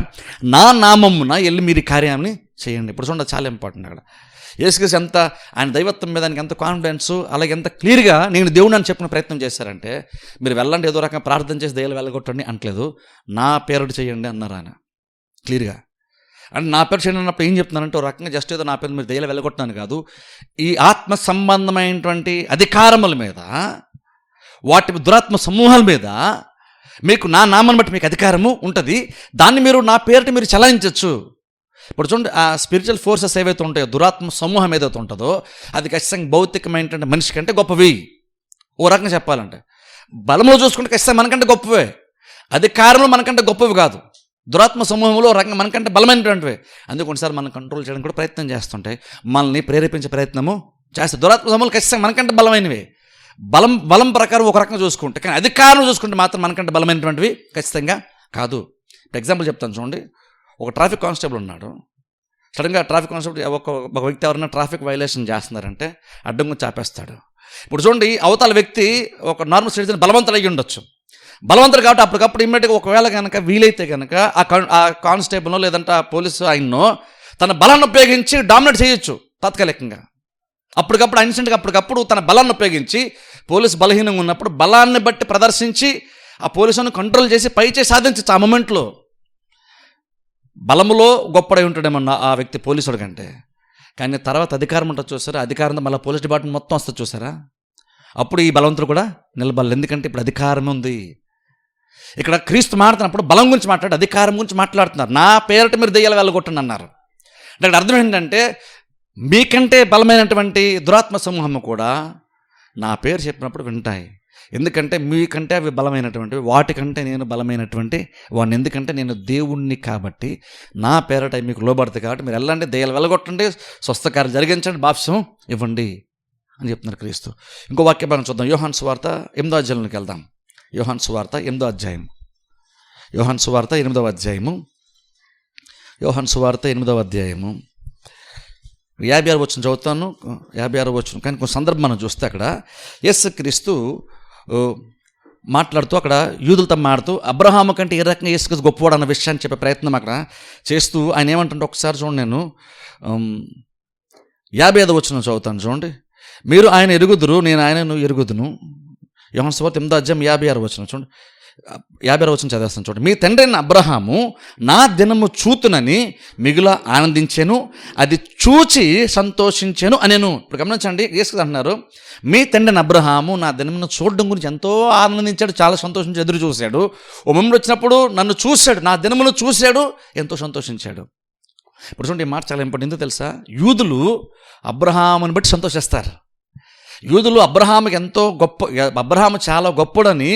నా నామమున వెళ్ళి మీరు కార్యాన్ని చేయండి. ఇప్పుడు చూడండి, చాలా ఇంపార్టెంట్. అక్కడ యేసుక్రీస్తు ఎంత ఆయన దైవత్వం మీద ఆయనకి ఎంత కాన్ఫిడెన్స్, అలాగే ఎంత క్లియర్గా నేను దేవుడు అని చెప్పిన ప్రయత్నం చేశారంటే, మీరు వెళ్ళండి ఏదో రకంగా ప్రార్థన చేసి దయ్యాలు వెళ్ళగొట్టండి అంటలేదు, నా పేరుడు చేయండి అన్నారు ఆయన క్లియర్గా. అంటే నా పేరు చేయండి అన్నప్పుడు ఏం చెప్తున్నానంటే, ఒక రకంగా జస్ట్ ఏదో నా పేరు మీరు దయ్యాలు వెళ్ళగొట్టినాను కాదు, ఈ ఆత్మ సంబంధమైనటువంటి అధికారముల మీద, వాటి దురాత్మ సమూహాల మీద మీకు నా నామాన్ని బట్టి మీకు అధికారము ఉంటుంది, దాన్ని మీరు నా పేరుటి మీరు చలాయించవచ్చు. ఇప్పుడు చూడండి, ఆ స్పిరిచువల్ ఫోర్సెస్ ఏవైతే ఉంటాయో, దురాత్మ సమూహం ఏదైతే ఉంటుందో అది ఖచ్చితంగా భౌతికమైనటువంటి మనిషి కంటే గొప్పవి. ఓ రకంగా చెప్పాలంటే బలంలో చూసుకుంటే ఖచ్చితంగా మనకంటే గొప్పవే, అధికారంలో మనకంటే గొప్పవి కాదు. దురాత్మ సమూహంలో రకంగా మనకంటే బలమైనటువంటివి. అందుకే కొన్నిసార్లు మనం కంట్రోల్ చేయడానికి కూడా ప్రయత్నం చేస్తుంటాయి, మనల్ని ప్రేరేపించే ప్రయత్నము చేస్తాయి. దురాత్మ సమూహాలు ఖచ్చితంగా మనకంటే బలమైనవి, బలం ప్రకారం ఒక రకంగా చూసుకుంటే, కానీ అధికారం చూసుకుంటే మాత్రం మనకంటే బలమైనటువంటివి ఖచ్చితంగా కాదు. ఇప్పుడు ఎగ్జాంపుల్ చెప్తాను చూడండి. ఒక ట్రాఫిక్ కానిస్టేబుల్ ఉన్నాడు. సడన్గా ట్రాఫిక్ కానిస్టేబుల్ ఒక వ్యక్తి ఎవరైనా ట్రాఫిక్ వైలేషన్ చేస్తున్నారంటే అడ్డంగా చాపేస్తాడు. ఇప్పుడు చూడండి, అవతల వ్యక్తి ఒక నార్మల్ సిటిజన్ బలవంతుడు అయ్యి ఉండొచ్చు. బలవంతుడు కాబట్టి అప్పటికప్పుడు ఇమ్మీడియట్గా ఒకవేళ కనుక వీలైతే కనుక ఆ కానిస్టేబుల్నో లేదంటే ఆ పోలీసు ఆయన్నో తన బలాన్ని ఉపయోగించి డామినేట్ చేయొచ్చు తాత్కాలికంగా. అప్పటికప్పుడు ఇన్సిడెంట్గా అప్పటికప్పుడు తన బలాన్ని ఉపయోగించి పోలీసు బలహీనంగా ఉన్నప్పుడు బలాన్ని బట్టి ప్రదర్శించి ఆ పోలీసును కంట్రోల్ చేసి పైచే సాధించచ్చు. ఆ మూమెంట్లో బలములో గొప్పడై ఉంటాడేమన్నా ఆ వ్యక్తి పోలీసుడు కంటే. కానీ తర్వాత అధికారం ఉంటుంది చూసారా, అధికారంతో మళ్ళీ పోలీస్ డిపార్ట్మెంట్ మొత్తం వస్తుంది చూసారా, అప్పుడు ఈ బలవంతుడు కూడా నిలబడాలి. ఎందుకంటే ఇప్పుడు అధికారం ఉంది. ఇక్కడ క్రీస్తు మాట్లాడుతున్నప్పుడు బలం గురించి మాట్లాడి అధికారం గురించి మాట్లాడుతున్నారు. నా పేరిట మీరు దెయ్యాలు వెళ్ళగొట్టండి అన్నారు. అంటే అక్కడ అర్థం ఏంటంటే, మీకంటే బలమైనటువంటి దురాత్మ సమూహము కూడా నా పేరు చెప్పినప్పుడు వింటాయి. ఎందుకంటే మీకంటే అవి బలమైనటువంటివి, వాటికంటే నేను బలమైనటువంటి వాడిని. ఎందుకంటే నేను దేవుణ్ణి కాబట్టి నా పేరట మీకు లోబడతాయి. కాబట్టి మీరు వెళ్ళండి, దయ్యాలు వెళ్ళగొట్టండి, స్వస్థకార్యం జరిగించండి, బాప్సం ఇవ్వండి అని చెప్తున్నారు క్రీస్తు. ఇంకో వాక్య భాగం చూద్దాం. యోహాను సువార్త 8వ అధ్యాయంలోకి వెళ్దాం. యోహాను సువార్త 8వ అధ్యాయం. యోహాను సువార్త 8వ అధ్యాయము. యోహాను సువార్త 8వ అధ్యాయము 56 వచనం చదువుతాను. 56 వచనం. కానీ కొంచెం సందర్భం మనం చూస్తే అక్కడ యేసుక్రీస్తు మాట్లాడుతూ అక్కడ యూదులతో మాట్లాడుతూ అబ్రహాము కంటే ఏ రకంగా యేసుక్రీస్తు గొప్పవాడు అన్న విషయాన్ని చెప్పే ప్రయత్నం అక్కడ చేస్తూ ఆయన ఏమంటుంటే ఒకసారి చూడండి, నేను 55 వచనం చదువుతాను చూడండి. మీరు ఆయన ఎరుగుదురు, నేను ఆయనను ఎరుగుదును. యోహాను సువార్త 8వ అధ్యాయం 56 వచనం చూడండి. 56 వచనం చదివేస్తాను చూడండి. మీ తండ్రి అయిన అబ్రహాము నా దినము చూతునని మిగుల ఆనందించాను, అది చూచి సంతోషించాను అనేను. ఇప్పుడు గమనించండి, యేసు అంటున్నారు మీ తండ్రి అయిన అబ్రహాము నా దినమును చూడడం గురించి ఎంతో ఆనందించాడు, చాలా సంతోషించి ఎదురు చూశాడు. ఓ moment వచ్చినప్పుడు నన్ను చూశాడు, నా దినమును చూశాడు, ఎంతో సంతోషించాడు. ఇప్పుడు చూడండి, ఈ మాట చాలా ఇంపార్టెంట్. ఎందుకు తెలుసా? యూదులు అబ్రహాముని బట్టి సంతోషిస్తారు. యూదులు అబ్రహాముకి ఎంతో గొప్ప, అబ్రహాము చాలా గొప్పడని,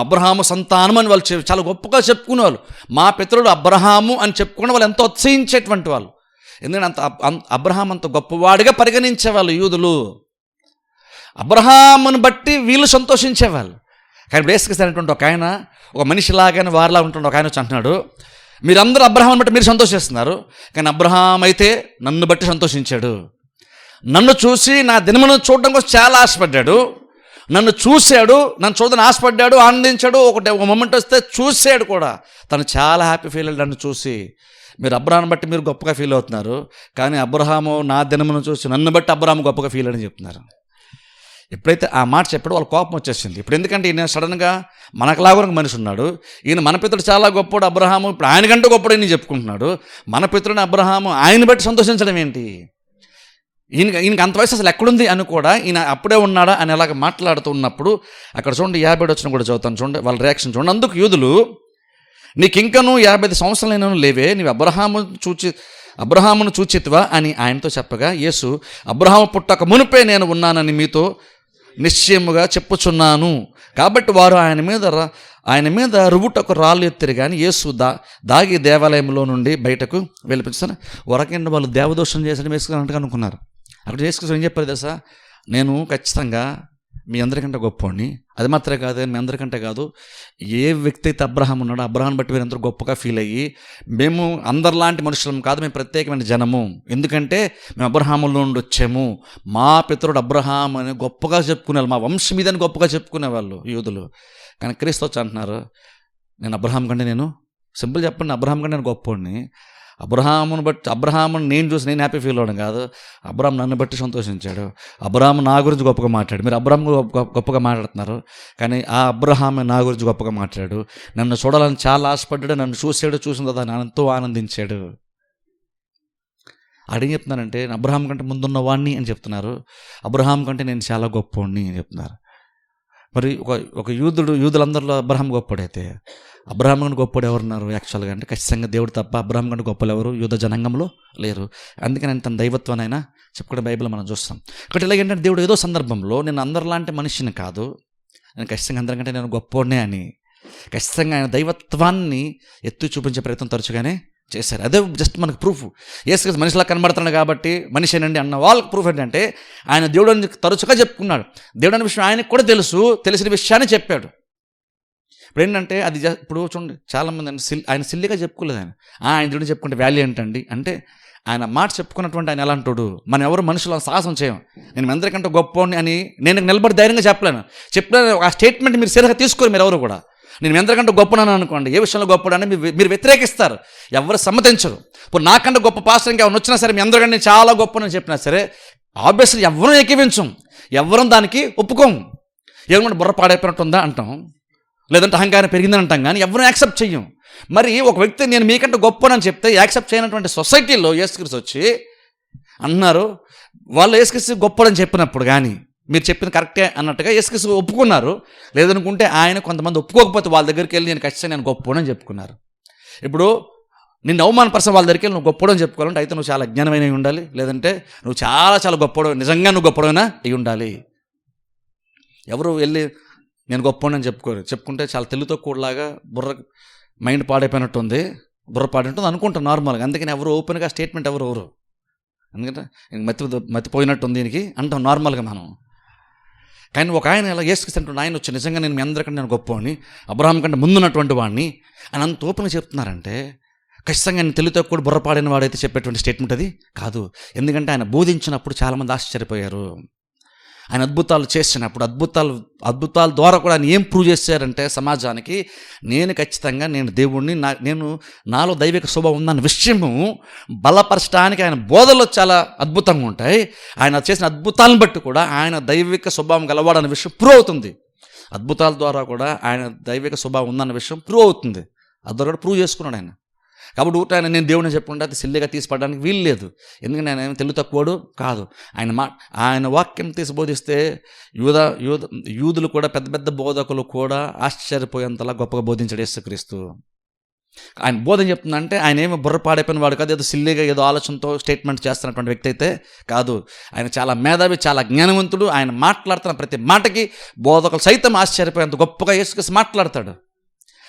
అబ్రహాము సంతానం అని వాళ్ళు చాలా గొప్పగా చెప్పుకునేవాళ్ళు. మా పితరుడు అబ్రహాము అని చెప్పుకునే వాళ్ళు ఎంతో ఉత్సహించేటువంటి వాళ్ళు. ఎందుకంటే అబ్రహాం అంత గొప్పవాడిగా పరిగణించేవాళ్ళు యూదులు. అబ్రహాముని బట్టి వీళ్ళు సంతోషించేవాళ్ళు. కానీ ఇప్పుడు వేసుకొచ్చినటువంటి ఒక ఆయన, ఒక మనిషిలాగానే వారిలా ఉంటుండే ఒక ఆయన వచ్చి అంటున్నాడు, మీరందరూ అబ్రహాముని బట్టి మీరు సంతోషిస్తున్నారు, కానీ అబ్రహాం అయితే నన్ను బట్టి సంతోషించాడు. నన్ను చూసి నా దినమును చూడడం కోసం చాలా ఆశపడ్డాడు. నన్ను చూశాడు, నన్ను చూడని ఆశపడ్డాడు, ఆనందించాడు. ఒక మొమెంట్ వస్తే చూశాడు కూడా. తను చాలా హ్యాపీ ఫీల్ అయ్యాడు నన్ను చూసి. మీరు అబ్రహాం బట్టి మీరు గొప్పగా ఫీల్ అవుతున్నారు, కానీ అబ్రహాము నా దినమును చూసి నన్ను బట్టి అబ్రహాము గొప్పగా ఫీల్ అని చెప్తున్నారు. ఎప్పుడైతే ఆ మాట చెప్పాడో వాళ్ళ కోపం వచ్చేసింది. ఇప్పుడు ఎందుకంటే ఈయన సడన్గా మనకులాగా ఒక మనిషి ఉన్నాడు, ఈయన మన పితరుడు చాలా గొప్పడు అబ్రహాము, ఇప్పుడు ఆయనకంటే గొప్పడు అని చెప్పుకుంటున్నాడు. మన పితరుని అబ్రహాము ఆయన బట్టి సంతోషించడం ఏంటి? ఈయనకి అంత వయసు అసలు ఎక్కడుంది అని కూడా ఈయన అప్పుడే ఉన్నాడా అని అలాగ మాట్లాడుతూ ఉన్నప్పుడు అక్కడ చూడండి 50 వచ్చిన కూడా చదువుతాను చూడండి, వాళ్ళ రియాక్షన్ చూడండి. అందుకు యూదులు, నీకు ఇంకనూ 55 సంవత్సరాలైనా లేవే, నీవు అబ్రహామును చూచితివా అని ఆయనతో చెప్పగా, యేసు అబ్రహాము పుట్టక మునిపే నేను ఉన్నానని మీతో నిశ్చయముగా చెప్పుచున్నాను. కాబట్టి వారు ఆయన మీద రువుటకు రాళ్ళు ఎత్తిరి, కానీ యేసు దాగి దేవాలయంలో నుండి బయటకు వెళ్ళిపించాను. వరకండి వాళ్ళు దేవదోషం చేసడం వేసుకున్నట్టుగా అనుకున్నారు. అక్కడ చేసుకుని ఏం చెప్పారు తెలుసా? నేను ఖచ్చితంగా మీ అందరికంటే గొప్పవాడిని, అది మాత్రమే కాదు, మీ అందరికంటే కాదు, ఏ వ్యక్తి అయితే అబ్రహాం ఉన్నాడో అబ్రహాం బట్టి వీరందరూ గొప్పగా ఫీల్ అయ్యి, మేము అందరిలాంటి మనుషులం కాదు, మేము ప్రత్యేకమైన జనము, ఎందుకంటే మేము అబ్రహాముల నుండి వచ్చాము, మా పితరుడు అబ్రహాం అని గొప్పగా చెప్పుకునేవాళ్ళు, మా వంశం మీదని గొప్పగా చెప్పుకునేవాళ్ళు యూదులు. కానీ క్రీస్తు వచ్చి అంటున్నారు, నేను అబ్రహాం కంటే, నేను సింపుల్ చెప్పండి, అబ్రహాం కంటే నేను గొప్పవాడిని. అబ్రహామును నేను చూసి నేను హ్యాపీ ఫీల్ అవ్వడం కాదు, అబ్రహాం నన్ను బట్టి సంతోషించాడు. అబ్రహాం నా గురించి గొప్పగా మాట్లాడు. మీరు అబ్రహాం గొప్పగా మాట్లాడుతున్నారు, కానీ ఆ అబ్రహామే నా గురించి గొప్పగా మాట్లాడు. నన్ను చూడాలని చాలా ఆశపడ్డాడు, నన్ను చూసిన తర్వాత ఎంతో ఆనందించాడు. అడిగి చెప్తున్నానంటే అబ్రహాం కంటే ముందున్న వాడిని అని చెప్తున్నారు, అబ్రహాం కంటే నేను చాలా గొప్పవాడిని అని చెప్తున్నారు. మరి ఒక యూదులందరిలో అబ్రహాం గొప్పడైతే అబ్రహాం కంటే గొప్పడు ఎవరున్నారు యాక్చువల్గా అంటే? ఖచ్చితంగా దేవుడు తప్ప అబ్రహాం కంటే గొప్పలు ఎవరు యూద జనాంగంలో లేరు. అందుకని ఆయన తన దైవత్వాన్ని అయినా చెప్పుకునే బైబిల్ మనం చూస్తాం. కాబట్టి ఇలాగేంటంటే దేవుడు ఏదో సందర్భంలో నేను అందరిలాంటి మనిషిని కాదు, నేను ఖచ్చితంగా అందరికంటే నేను గొప్పవాడినే అని ఖచ్చితంగా ఆయన దైవత్వాన్ని ఎత్తి చూపించే ప్రయత్నం తరచుగానే చేశారు. అదే జస్ట్ మనకు ప్రూఫ్. యేసు మనిషిలా కనబడుతున్నాడు కాబట్టి మనిషేనండి అన్న వాళ్ళకి ప్రూఫ్ ఏంటంటే ఆయన దేవుడు అని తరచుగా చెప్పుకున్నాడు. దేవుడు అనే విషయం ఆయనకు కూడా తెలిసిన విషయాన్ని చెప్పాడు. ఇప్పుడు ఏంటంటే అది ఇప్పుడు చూడండి చాలామంది ఆయన సిల్లిగా చెప్పుకోలేదు. ఆయన దేవుడిని చెప్పుకుంటే వాల్యూ ఏంటండి అంటే ఆయన మాట చెప్పుకున్నటువంటి ఆయన ఎలా అంటాడు, మనం ఎవరు మనుషులు సాహసం చేయం, నేను అందరికంటే గొప్పవాడిని అని నేను నిలబడి ధైర్యంగా చెప్పలేను. ఆ స్టేట్మెంట్ మీరు సరిగ్గా తీసుకోరు. మీరు ఎవరు కూడా నేను ఎందరికంటే గొప్పనని అనుకోండి, ఏ విషయంలో గొప్పడని మీరు వ్యతిరేకిస్తారు, ఎవరు సమ్మతించరు. ఇప్పుడు నాకంటే గొప్ప పాస్టర్ ఇంకా వచ్చినా సరే మీ అందరికంటే నేను చాలా గొప్పనని చెప్పినా సరే ఆబ్వియస్లీ ఎవరూ ఏకీవించం, ఎవరం దానికి ఒప్పుకోము. ఏమంటే బుర్ర పాడైపోయినట్టుందా అంటాం, లేదంటే అహంకారం పెరిగిందని అంటాం, కానీ ఎవరూ యాక్సెప్ట్ చెయ్యం. మరి ఒక వ్యక్తి నేను మీకంటే గొప్పనని చెప్తే యాక్సెప్ట్ చేయనటువంటి సొసైటీలో యేసుక్రీస్తు వచ్చి అన్నారు, వాళ్ళు యేసుక్రీస్తు గొప్పడని చెప్పినప్పుడు కానీ మీరు చెప్పింది కరెక్టే అన్నట్టుగా యేసుక్రీస్తు ఒప్పుకున్నారు. లేదనుకుంటే ఆయన కొంతమంది ఒప్పుకోకపోతే వాళ్ళ దగ్గరికి వెళ్ళి నేను ఖచ్చితంగా నేను గొప్పడని చెప్పుకున్నారు. ఇప్పుడు నిన్ను అవమానపరచని వాళ్ళ దగ్గరికి వెళ్ళి నువ్వు గొప్పడని చెప్పుకోవాలంటే అయితే నువ్వు చాలా అజ్ఞానమైన అయి ఉండాలి, లేదంటే నువ్వు చాలా గొప్పడు, నిజంగా నువ్వు గొప్పడైనా అయి ఉండాలి. ఎవరు వెళ్ళి నేను గొప్పడని చెప్పుకుంటే చాలా తెలుగుతో కూడలాగా మైండ్ పాడైపోయినట్టుంది, బుర్ర పాడైనట్టుంది అనుకుంటాను నార్మల్గా. అందుకని ఎవరు ఓపెన్గా స్టేట్మెంట్ ఎవరు ఎందుకంటే మతిపోయినట్టుంది దీనికి అంటాం నార్మల్గా మనం. కానీ ఒక ఆయన ఇలా యేసుక్రీస్తు ఆయన వచ్చి నిజంగా నేను మీ అందరికంటే నేను గొప్పవాడిని, అబ్రహాం కంటే ముందున్నటువంటి వాడిని అని అంత ఓపెన్గా చెప్తున్నారంటే ఖచ్చితంగా ఆయన తెలుగుతో కూడా బుర్రపాడిన వాడైతే చెప్పేటువంటి స్టేట్మెంట్ అది కాదు. ఎందుకంటే ఆయన బోధించినప్పుడు చాలామంది ఆశ్చర్యపోయారు. ఆయన అద్భుతాలు చేసినప్పుడు అద్భుతాల ద్వారా కూడా ఆయన ఏం ప్రూవ్ చేశారంటే సమాజానికి నేను దేవుణ్ణి, నేను నాలో దైవిక స్వభావం ఉందన్న విషయము బలపరచడానికి ఆయన బోధనలో చాలా అద్భుతంగా ఉంటాయి. ఆయన చేసిన అద్భుతాలను బట్టి కూడా ఆయన దైవిక స్వభావం గలవాడన్న విషయం ప్రూవ్ అవుతుంది. అద్భుతాల ద్వారా కూడా ఆయన దైవిక స్వభావం ఉందన్న విషయం ప్రూవ్ అవుతుంది. అది ద్వారా కూడా ప్రూవ్ చేసుకున్నాడు ఆయన. కాబట్టి ఊట ఆయన నేను దేవుడిని చెప్పుకుంటే అది సిల్లిగా తీసిపడడానికి వీలు లేదు. ఎందుకంటే ఆయన ఏమి తెలుగు తక్కువడు కాదు. ఆయన వాక్యం తీసి బోధిస్తే యూదులు కూడా పెద్ద పెద్ద బోధకులు కూడా ఆశ్చర్యపోయేంతలా గొప్పగా బోధించాడు యేసుక్రీస్తు. ఆయన బోధన చెప్తుందంటే ఆయన ఏమి బుర్ర పాడైపోయిన వాడు కాదు, ఏదో సిల్లిగా ఏదో ఆలోచనతో స్టేట్మెంట్ చేస్తున్నటువంటి వ్యక్తి అయితే కాదు. ఆయన చాలా మేధావి, చాలా జ్ఞానవంతుడు. ఆయన మాట్లాడుతున్న ప్రతి మాటకి బోధకులు సైతం ఆశ్చర్యపోయేంత గొప్పగా యేసుక్రీస్తు మాట్లాడతాడు.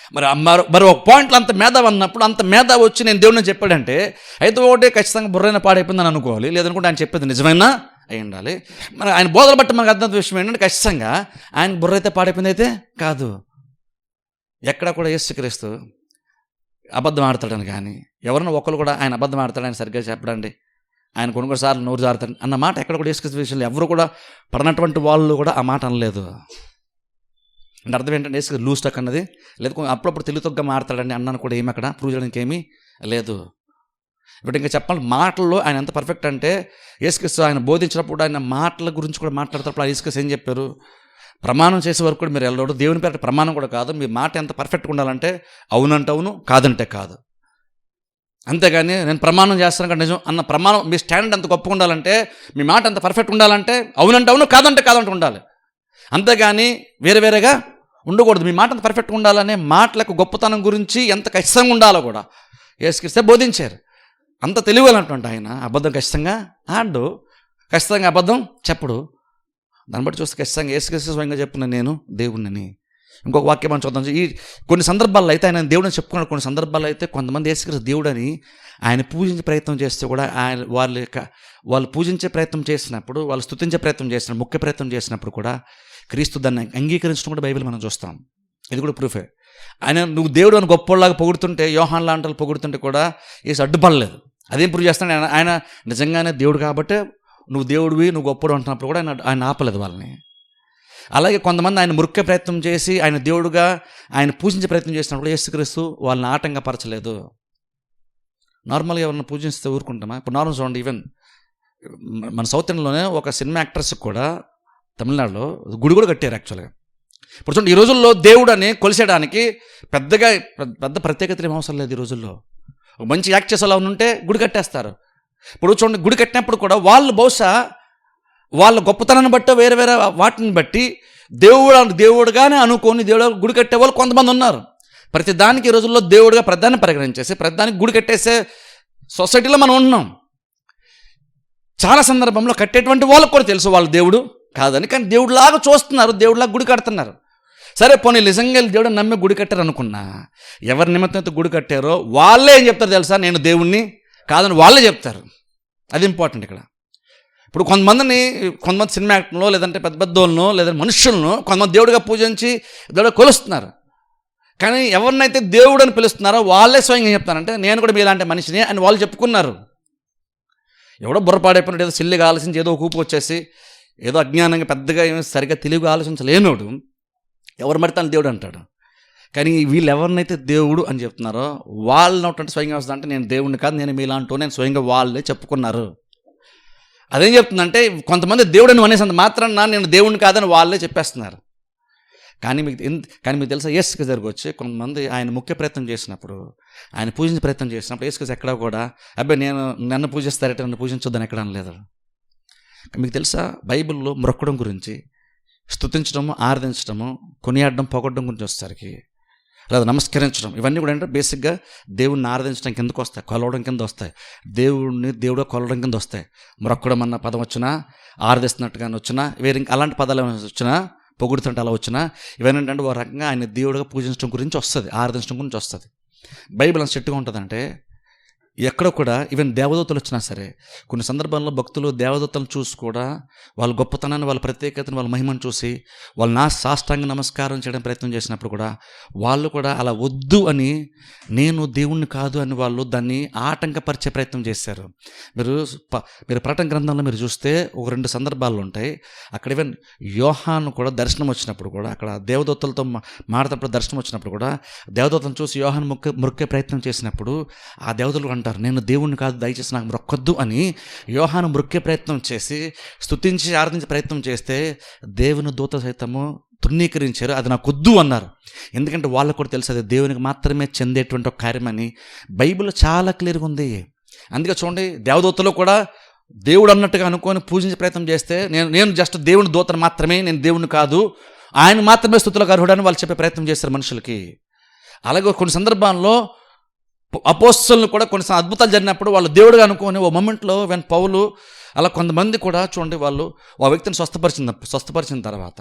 మరి ఒక పాయింట్లో అంత మేధావి అన్నప్పుడు అంత మేధావి వచ్చి నేను దేవుడిని చెప్పాడంటే అయితే ఒకటే ఖచ్చితంగా బుర్రైన పాడైపోయిందని అనుకోవాలి, లేదనుకుంటే ఆయన చెప్పేది నిజమైనా అయి ఉండాలి. మరి ఆయన బోధలు బట్టి మనకు అర్థం విషయం ఏంటంటే ఖచ్చితంగా ఆయన బుర్ర అయితే పాడైపోయింది అయితే కాదు. ఎక్కడ కూడా యేసుక్రీస్తు అబద్ధం ఆడతాడని కానీ ఎవరైనా ఒకరు కూడా ఆయన అబద్ధం ఆడతాడని సరిగ్గా చెప్పడండి ఆయన కొన్ని సార్లు నోరు జారుతాడు అన్న మాట ఎక్కడ కూడా యేసుక్రీస్తు విషయంలో ఎవరు కూడా పడినటువంటి వాళ్ళు కూడా ఆ మాట అనలేదు. అంటే అర్థం ఏంటంటే యేసుక్రీస్తు లూజ్ టక్ అన్నది లేదు, అప్పుడప్పుడు తెలుగుతొగ్గా మాట్లాడండి అన్నాను కూడా ఏమి అక్కడ ప్రూవ్ చేయడానికి ఏమీ లేదు. ఇప్పుడు ఇంకా చెప్పాలి, మాటల్లో ఆయన ఎంత పర్ఫెక్ట్ అంటే యేసుక్రీస్తు ఆయన బోధించినప్పుడు ఆయన మాటల గురించి కూడా మాట్లాడుతున్నప్పుడు యేసుక్రీస్తు ఏం చెప్పారు, ప్రమాణం చేసే వరకు కూడా మీరు వెళ్ళడు, దేవుని పేరు ప్రమాణం కూడా కాదు, మీ మాట ఎంత పర్ఫెక్ట్గా ఉండాలంటే అవునంటే అవును, కాదంటే కాదు. అంతేగాని నేను ప్రమాణం చేస్తాను కదా నిజం అన్న ప్రమాణం, మీ స్టాండర్డ్ ఎంత గొప్పగా ఉండాలంటే, మీ మాట ఎంత పర్ఫెక్ట్ ఉండాలంటే అవునంటే అవును, కాదంటే కాదంటే ఉండాలి. అంతేగాని వేరేగా ఉండకూడదు. మీ మాట ఎంత పర్ఫెక్ట్గా ఉండాలనే మాటలకు గొప్పతనం గురించి ఎంత ఖచ్చితంగా ఉండాలో కూడా యేసుక్రీస్తే బోధించారు. అంత తెలియగలనటువంటి ఆయన అబద్ధం ఖచ్చితంగా ఆడు, ఖచ్చితంగా అబద్ధం చెప్పడు. దాన్ని బట్టి చూస్తే ఖచ్చితంగా యేసుక్రీస్తు స్వయంగా చెప్పుకున్న నేను దేవుడిని. ఇంకొక వాక్యం మనం చూద్దాం. ఈ కొన్ని సందర్భాల్లో అయితే ఆయన దేవుడిని చెప్పుకున్నాడు, కొన్ని సందర్భాల్లో అయితే కొంతమంది యేసుక్రీస్తు దేవుడని ఆయన పూజించే ప్రయత్నం చేస్తే కూడా ఆయన వాళ్ళు పూజించే ప్రయత్నం చేసినప్పుడు, వాళ్ళు స్తుతించే ప్రయత్నం చేసినప్పుడు, ముఖ్య ప్రయత్నం చేసినప్పుడు కూడా క్రీస్తు దాన్ని అంగీకరించడం కూడా బైబిల్ మనం చూస్తాం. ఇది కూడా ప్రూఫే. ఆయన నువ్వు దేవుడు అని గొప్పలాగా పొగుడుతుంటే, యోహాన్ లాంటి పొగుడుతుంటే కూడా యేసు అడ్డుపడలేదు. అదేం ప్రూవ్ చేస్తాడు, ఆయన నిజంగానే దేవుడు కాబట్టి నువ్వు దేవుడివి, నువ్వు గొప్పడు అంటున్నప్పుడు కూడా ఆయన ఆపలేదు వాళ్ళని. అలాగే కొంతమంది ఆయన మురికే ప్రయత్నం చేసి ఆయన దేవుడుగా ఆయన పూజించే ప్రయత్నం చేసినప్పుడు యేసుక్రీస్తు వాళ్ళని ఆటంకపరచలేదు. నార్మల్గా ఎవరిని పూజిస్తే ఊరుకుంటామా? ఇప్పుడు నార్మల్ చూడండి, ఈవెన్ మన సౌత్ ఇండియాలోనే ఒక సినిమా యాక్ట్రెస్కి కూడా తమిళనాడులో గుడి కూడా కట్టారు యాక్చువల్గా. ఇప్పుడు చూడండి, ఈ రోజుల్లో దేవుడని కొలిసేయడానికి పెద్ద ప్రత్యేకత ఏం అవసరం లేదు. ఈ రోజుల్లో ఒక మంచి యాక్ట్ చేసేలా ఉంటే గుడి కట్టేస్తారు. ఇప్పుడు చూడండి, గుడి కట్టినప్పుడు కూడా వాళ్ళు బహుశా వాళ్ళ గొప్పతనాన్ని బట్టి వేరే వాటిని బట్టి దేవుడుగానే అనుకోని దేవుడు గుడి కట్టే వాళ్ళు కొంతమంది ఉన్నారు. ప్రతి దానికి ఈ రోజుల్లో దేవుడుగా ప్రధాన్ని పరిగణించేసి ప్రతిదానికి గుడి కట్టేసే సొసైటీలో మనం ఉన్నాం. చాలా సందర్భంలో కట్టేటువంటి వాళ్ళకు కూడా తెలుసు వాళ్ళు దేవుడు కాదని, కానీ దేవుడిలాగా చూస్తున్నారు, దేవుడిలాగా గుడి కడుతున్నారు. సరే పోనీ నిజంగా దేవుడు నమ్మి గుడి కట్టారు అనుకున్నా, ఎవరి నిమిత్తంతో గుడి కట్టారో వాళ్ళే ఏం చెప్తారు తెలుసా, నేను దేవుణ్ణి కాదని వాళ్ళే చెప్తారు. అది ఇంపార్టెంట్ ఇక్కడ. ఇప్పుడు కొంతమంది సినిమా యాక్టర్లో లేదంటే పెద్దోళ్ళనో లేదంటే మనుషులను కొంతమంది దేవుడిగా పూజించి దేవుడిగా కొలుస్తున్నారు. కానీ ఎవరినైతే దేవుడు అని పిలుస్తున్నారో వాళ్ళే స్వయంగా చెప్తారంటే నేను కూడా మీలాంటి మనిషిని అని వాళ్ళు చెప్పుకున్నారు. ఎవడో బుర్రపాడైపోయినట్టు ఏదో సిల్లిగా ఆలోచించి ఏదో కూపు వచ్చేసి ఏదో అజ్ఞానంగా పెద్దగా ఏమో సరిగ్గా తెలివిగా ఆలోచించలేనోడు ఎవరు మరి తను దేవుడు అంటాడు. కానీ వీళ్ళు ఎవరినైతే దేవుడు అని చెప్తున్నారో వాళ్ళు స్వయంగా వస్తుందంటే నేను దేవుడిని కాదు, నేను మీలాంటో నేను స్వయంగా వాళ్ళే చెప్పుకున్నారు. అదేం చెప్తుందంటే కొంతమంది దేవుడిని అనేసినంత మాత్రాన నేను దేవుడిని కాదని వాళ్ళే చెప్పేస్తున్నారు. కానీ మీకు తెలుసా, యేసుకి జరగవచ్చు కొంతమంది ఆయన ముఖ్య ప్రయత్నం చేసినప్పుడు, ఆయన పూజించే ప్రయత్నం చేసినప్పుడు యేసుకి ఎక్కడ కూడా అబ్బాయి నన్ను పూజిస్తారంటే నన్ను పూజించొద్దని ఎక్కడ అనలేదు. మీకు తెలుసా, బైబిల్లో మొక్కడం గురించి, స్తుతించడము, ఆరాధించడము, కొనియాడడం, పొగడడం గురించి వచ్చేసరికి లేదా నమస్కరించడం, ఇవన్నీ కూడా ఏంటంటే బేసిక్గా దేవుడిని ఆరాధించడం కిందకు వస్తాయి, కొలవడం కింద వస్తాయి, దేవుడు కొలవడం కింద వస్తాయి. మొక్కడం అన్న పదం వచ్చినా, ఆరాధిస్తున్నట్టుగానే వచ్చినా, వేరే అలాంటి పదాలు వచ్చినా, పొగుడుతుంటే అలా వచ్చినా, ఇవేంటంటే ఒక రకంగా ఆయన దేవుడిగా పూజించడం గురించి వస్తుంది, ఆరాధించడం గురించి వస్తుంది. బైబిల్ అంత చెట్టుగా ఉంటుందంటే ఎక్కడ కూడా ఈవెన్ దేవదూతలు వచ్చినా సరే కొన్ని సందర్భాల్లో భక్తులు దేవదూతలను చూసి కూడా వాళ్ళ గొప్పతనాన్ని, వాళ్ళ ప్రత్యేకతను, వాళ్ళ మహిమను చూసి వాళ్ళు సాష్టాంగ నమస్కారం చేయడం ప్రయత్నం చేసినప్పుడు కూడా వాళ్ళు కూడా అలా వద్దు అని, నేను దేవుణ్ణి కాదు అని వాళ్ళు దాన్ని ఆటంకపరిచే ప్రయత్నం చేశారు. మీరు ప్రకటన గ్రంథంలో మీరు చూస్తే ఒక 2 సందర్భాలు ఉంటాయి. అక్కడ ఈవెన్ యోహాను కూడా దర్శనం వచ్చినప్పుడు కూడా, అక్కడ దేవదూతలతో మాట్లాడినప్పుడు దర్శనం వచ్చినప్పుడు కూడా దేవదూతలను చూసి యోహాను మొక్కే ప్రయత్నం చేసినప్పుడు ఆ దేవదూతలు అంటారు, నేను దేవుణ్ణి కాదు, దయచేసి నాకు మొక్కొద్దు అని యోహాను మొక్కే ప్రయత్నం చేసి స్తుతించి ఆరాధించే ప్రయత్నం చేస్తే దేవుని దూత సైతము తృణీకరించారు, అది నాకు వద్దు అన్నారు. ఎందుకంటే వాళ్ళకు కూడా తెలుసు అది దేవునికి మాత్రమే చెందేటువంటి ఒక కార్యమని బైబిల్ చాలా క్లియర్గా ఉంది. అందుకే చూడండి, దేవదూతలు కూడా దేవుడు అన్నట్టుగా అనుకొని పూజించే ప్రయత్నం చేస్తే నేను జస్ట్ దేవుని దూతను మాత్రమే, నేను దేవుని కాదు, ఆయన మాత్రమే స్తుతులకు అర్హుడని వాళ్ళు చెప్పే ప్రయత్నం చేస్తారు మనుషులకి. అలాగే కొన్ని సందర్భాల్లో అపోస్తలులు కూడా కొన్ని అద్భుతాలు జరిగినప్పుడు వాళ్ళు దేవుడుగా అనుకోని ఓ మొమెంట్లో పౌలు అలా కొంతమంది కూడా చూడండి, వాళ్ళు ఆ వ్యక్తిని స్వస్థపరిచిన తర్వాత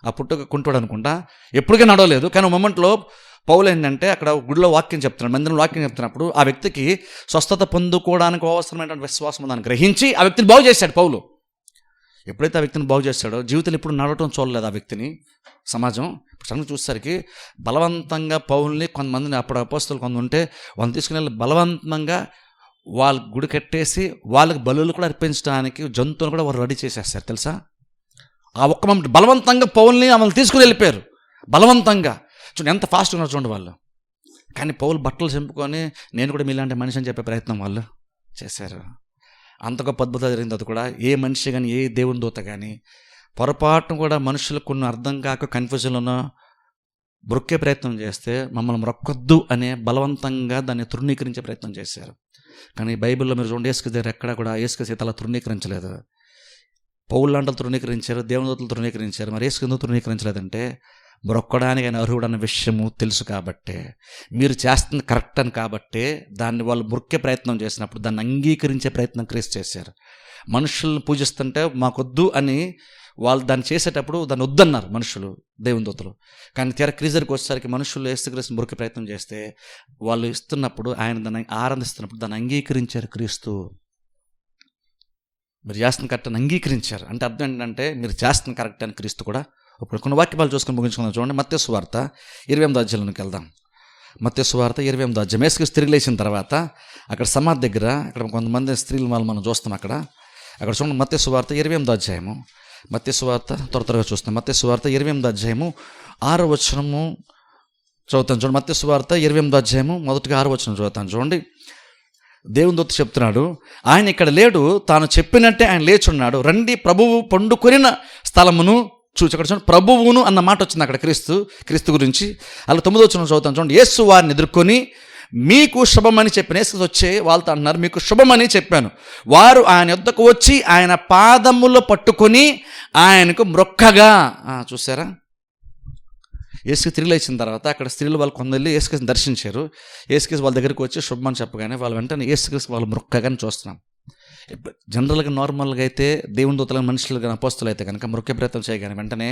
ఆ పుట్టుక కుంటుడు అనుకుంటా ఎప్పటికీ నడవలేదు, కానీ మొమెంట్లో పౌలు ఏంటంటే అక్కడ గుడిలో వాక్యం చెప్తున్నాడు, మందిరంలో వాక్యం చెప్తున్నప్పుడు ఆ వ్యక్తికి స్వస్థత పొందుకోవడానికి అవసరమైనటువంటి విశ్వాసం ఉందని గ్రహించి ఆ వ్యక్తిని బాగు చేశాడు పౌలు. ఎప్పుడైతే ఆ వ్యక్తిని బాగు చేశాడో జీవితంలో ఇప్పుడు నడవటం చూడలేదు ఆ వ్యక్తిని సమాజం. సంగతి చూసేసరికి బలవంతంగా పౌల్ని కొంతమందిని, అప్పుడు అపోస్తలులు కొంత ఉంటే వాళ్ళని తీసుకుని బలవంతంగా వాళ్ళ గుడి కట్టేసి వాళ్ళకి బలులు కూడా అర్పించడానికి జంతువులు కూడా వాళ్ళు రెడీ చేసేస్తారు తెలుసా. ఆ ఒక్క moment బలవంతంగా పౌల్ని ఆమెను తీసుకుని వెళ్ళిపోయారు బలవంతంగా. చూడండి ఎంత ఫాస్ట్గా ఉన్నారు చూడండి వాళ్ళు. కానీ పౌలు బట్టలు చింపుకొని నేను కూడా మీలాంటి మనిషి అని చెప్పే ప్రయత్నం వాళ్ళు చేశారు. అంత గొప్ప అద్భుతం జరిగింది. అది కూడా ఏ మనిషి కానీ ఏ దేవుని దూత కానీ పొరపాటును కూడా మనుషులకు కొన్ని అర్థం కాక కన్ఫ్యూజన్లో మొక్కే ప్రయత్నం చేస్తే మమ్మల్ని మొక్కొద్దు అనే బలవంతంగా దాన్ని తృణీకరించే ప్రయత్నం చేశారు. కానీ బైబిల్లో మీరు చూడండి యేసుక్రీస్తు దగ్గర ఎక్కడ కూడా యేసుక్రీస్తు అలా తృణీకరించలేదు. పౌలు లాంటి తృణీకరించారు, దేవుని దూతలు తృణీకరించారు. మరి యేసుక్రీస్తు ఎందుకు తృణీకరించలేదంటే మొక్కడానికి ఆయన అర్హుడు అన్న విషయము తెలుసు కాబట్టే, మీరు చేస్తుంది కరెక్ట్ అని కాబట్టే దాన్ని వాళ్ళు మొక్కే ప్రయత్నం చేసినప్పుడు దాన్ని అంగీకరించే ప్రయత్నం క్రీస్తు చేశారు. మనుషులను పూజిస్తుంటే మాకొద్దు అని వాళ్ళు దాన్ని చేసేటప్పుడు దాన్ని వద్దన్నారు మనుషులు, దేవుని దూతలు. కానీ తీర క్రీజర్కి వచ్చేసరికి మనుషులు యేసుక్రీస్తుని మొక్కే ప్రయత్నం చేస్తే వాళ్ళు ఇస్తున్నప్పుడు ఆయన దాన్ని ఆనందిస్తున్నప్పుడు దాన్ని అంగీకరించారు క్రీస్తు. మీరు చేస్తున్న కరెక్ట్ అని అంగీకరించారు అంటే అర్థం ఏంటంటే మీరు చేస్తున్న కరెక్ట్ అని క్రీస్తు కూడా ఇప్పుడు కొన్ని వాక్యాలు చూసుకొని ముగించుకుందాం. చూడండి మత్తయి సువార్త 28వ అధ్యాయంలోకి వెళ్దాం. మత్తయి సువార్త 28వ అధ్యాయం. యేసుక్రీస్తు తిరిగి లేచిన తర్వాత అక్కడ సమాధి దగ్గర అక్కడ కొంతమంది స్త్రీలు వాళ్ళు మనం చూస్తాం అక్కడ చూడండి మత్తయి సువార్త 28వ అధ్యాయము. మత్తయి సువార్త త్వరగా చూస్తాం. మత్తయి సువార్త 28వ అధ్యాయము 6వ వచనము చదువుతాను చూడండి. మత్తయి సువార్త 28వ అధ్యాయము మొదటిగా 6వ వచనం చదువుతాను చూడండి. దేవుని దూత చెప్తున్నాడు, ఆయన ఇక్కడ లేడు, తాను చెప్పినట్టే ఆయన లేచున్నాడు, రండి ప్రభువు పండుకొనిన స్థలమును చూసి. అక్కడ చూడండి ప్రభువును అన్న మాట వచ్చింది అక్కడ క్రీస్తు గురించి. అలా 9వ వచనం చదువుతాను చూడండి. యేసు వారిని ఎదుర్కొని మీకు శుభమని చెప్పిన యేసు వచ్చే వాళ్ళతో అంటున్నారు మీకు శుభమని చెప్పాను. వారు ఆయన యొద్దకు వచ్చి ఆయన పాదములు పట్టుకొని ఆయనకు మ్రొక్కగా. చూసారా, యేసుకి తిరిగి లేచిన తర్వాత అక్కడ స్త్రీలు వాళ్ళు కొందరు యేసుక్రీస్తుని దర్శించారు. యేసుక్రీస్తు వాళ్ళ దగ్గరికి వచ్చి శుభమని చెప్పగానే వాళ్ళు వెంటనే యేసుక్రీస్తు వాళ్ళు మ్రొక్కగానే చూస్తున్నాం. జనరల్గా నార్మల్గా అయితే దేవుని దూతలు మనుషులు కానీ అపోస్తులు అయితే కనుక మొక్కే ప్రయత్నం చేయగానే వెంటనే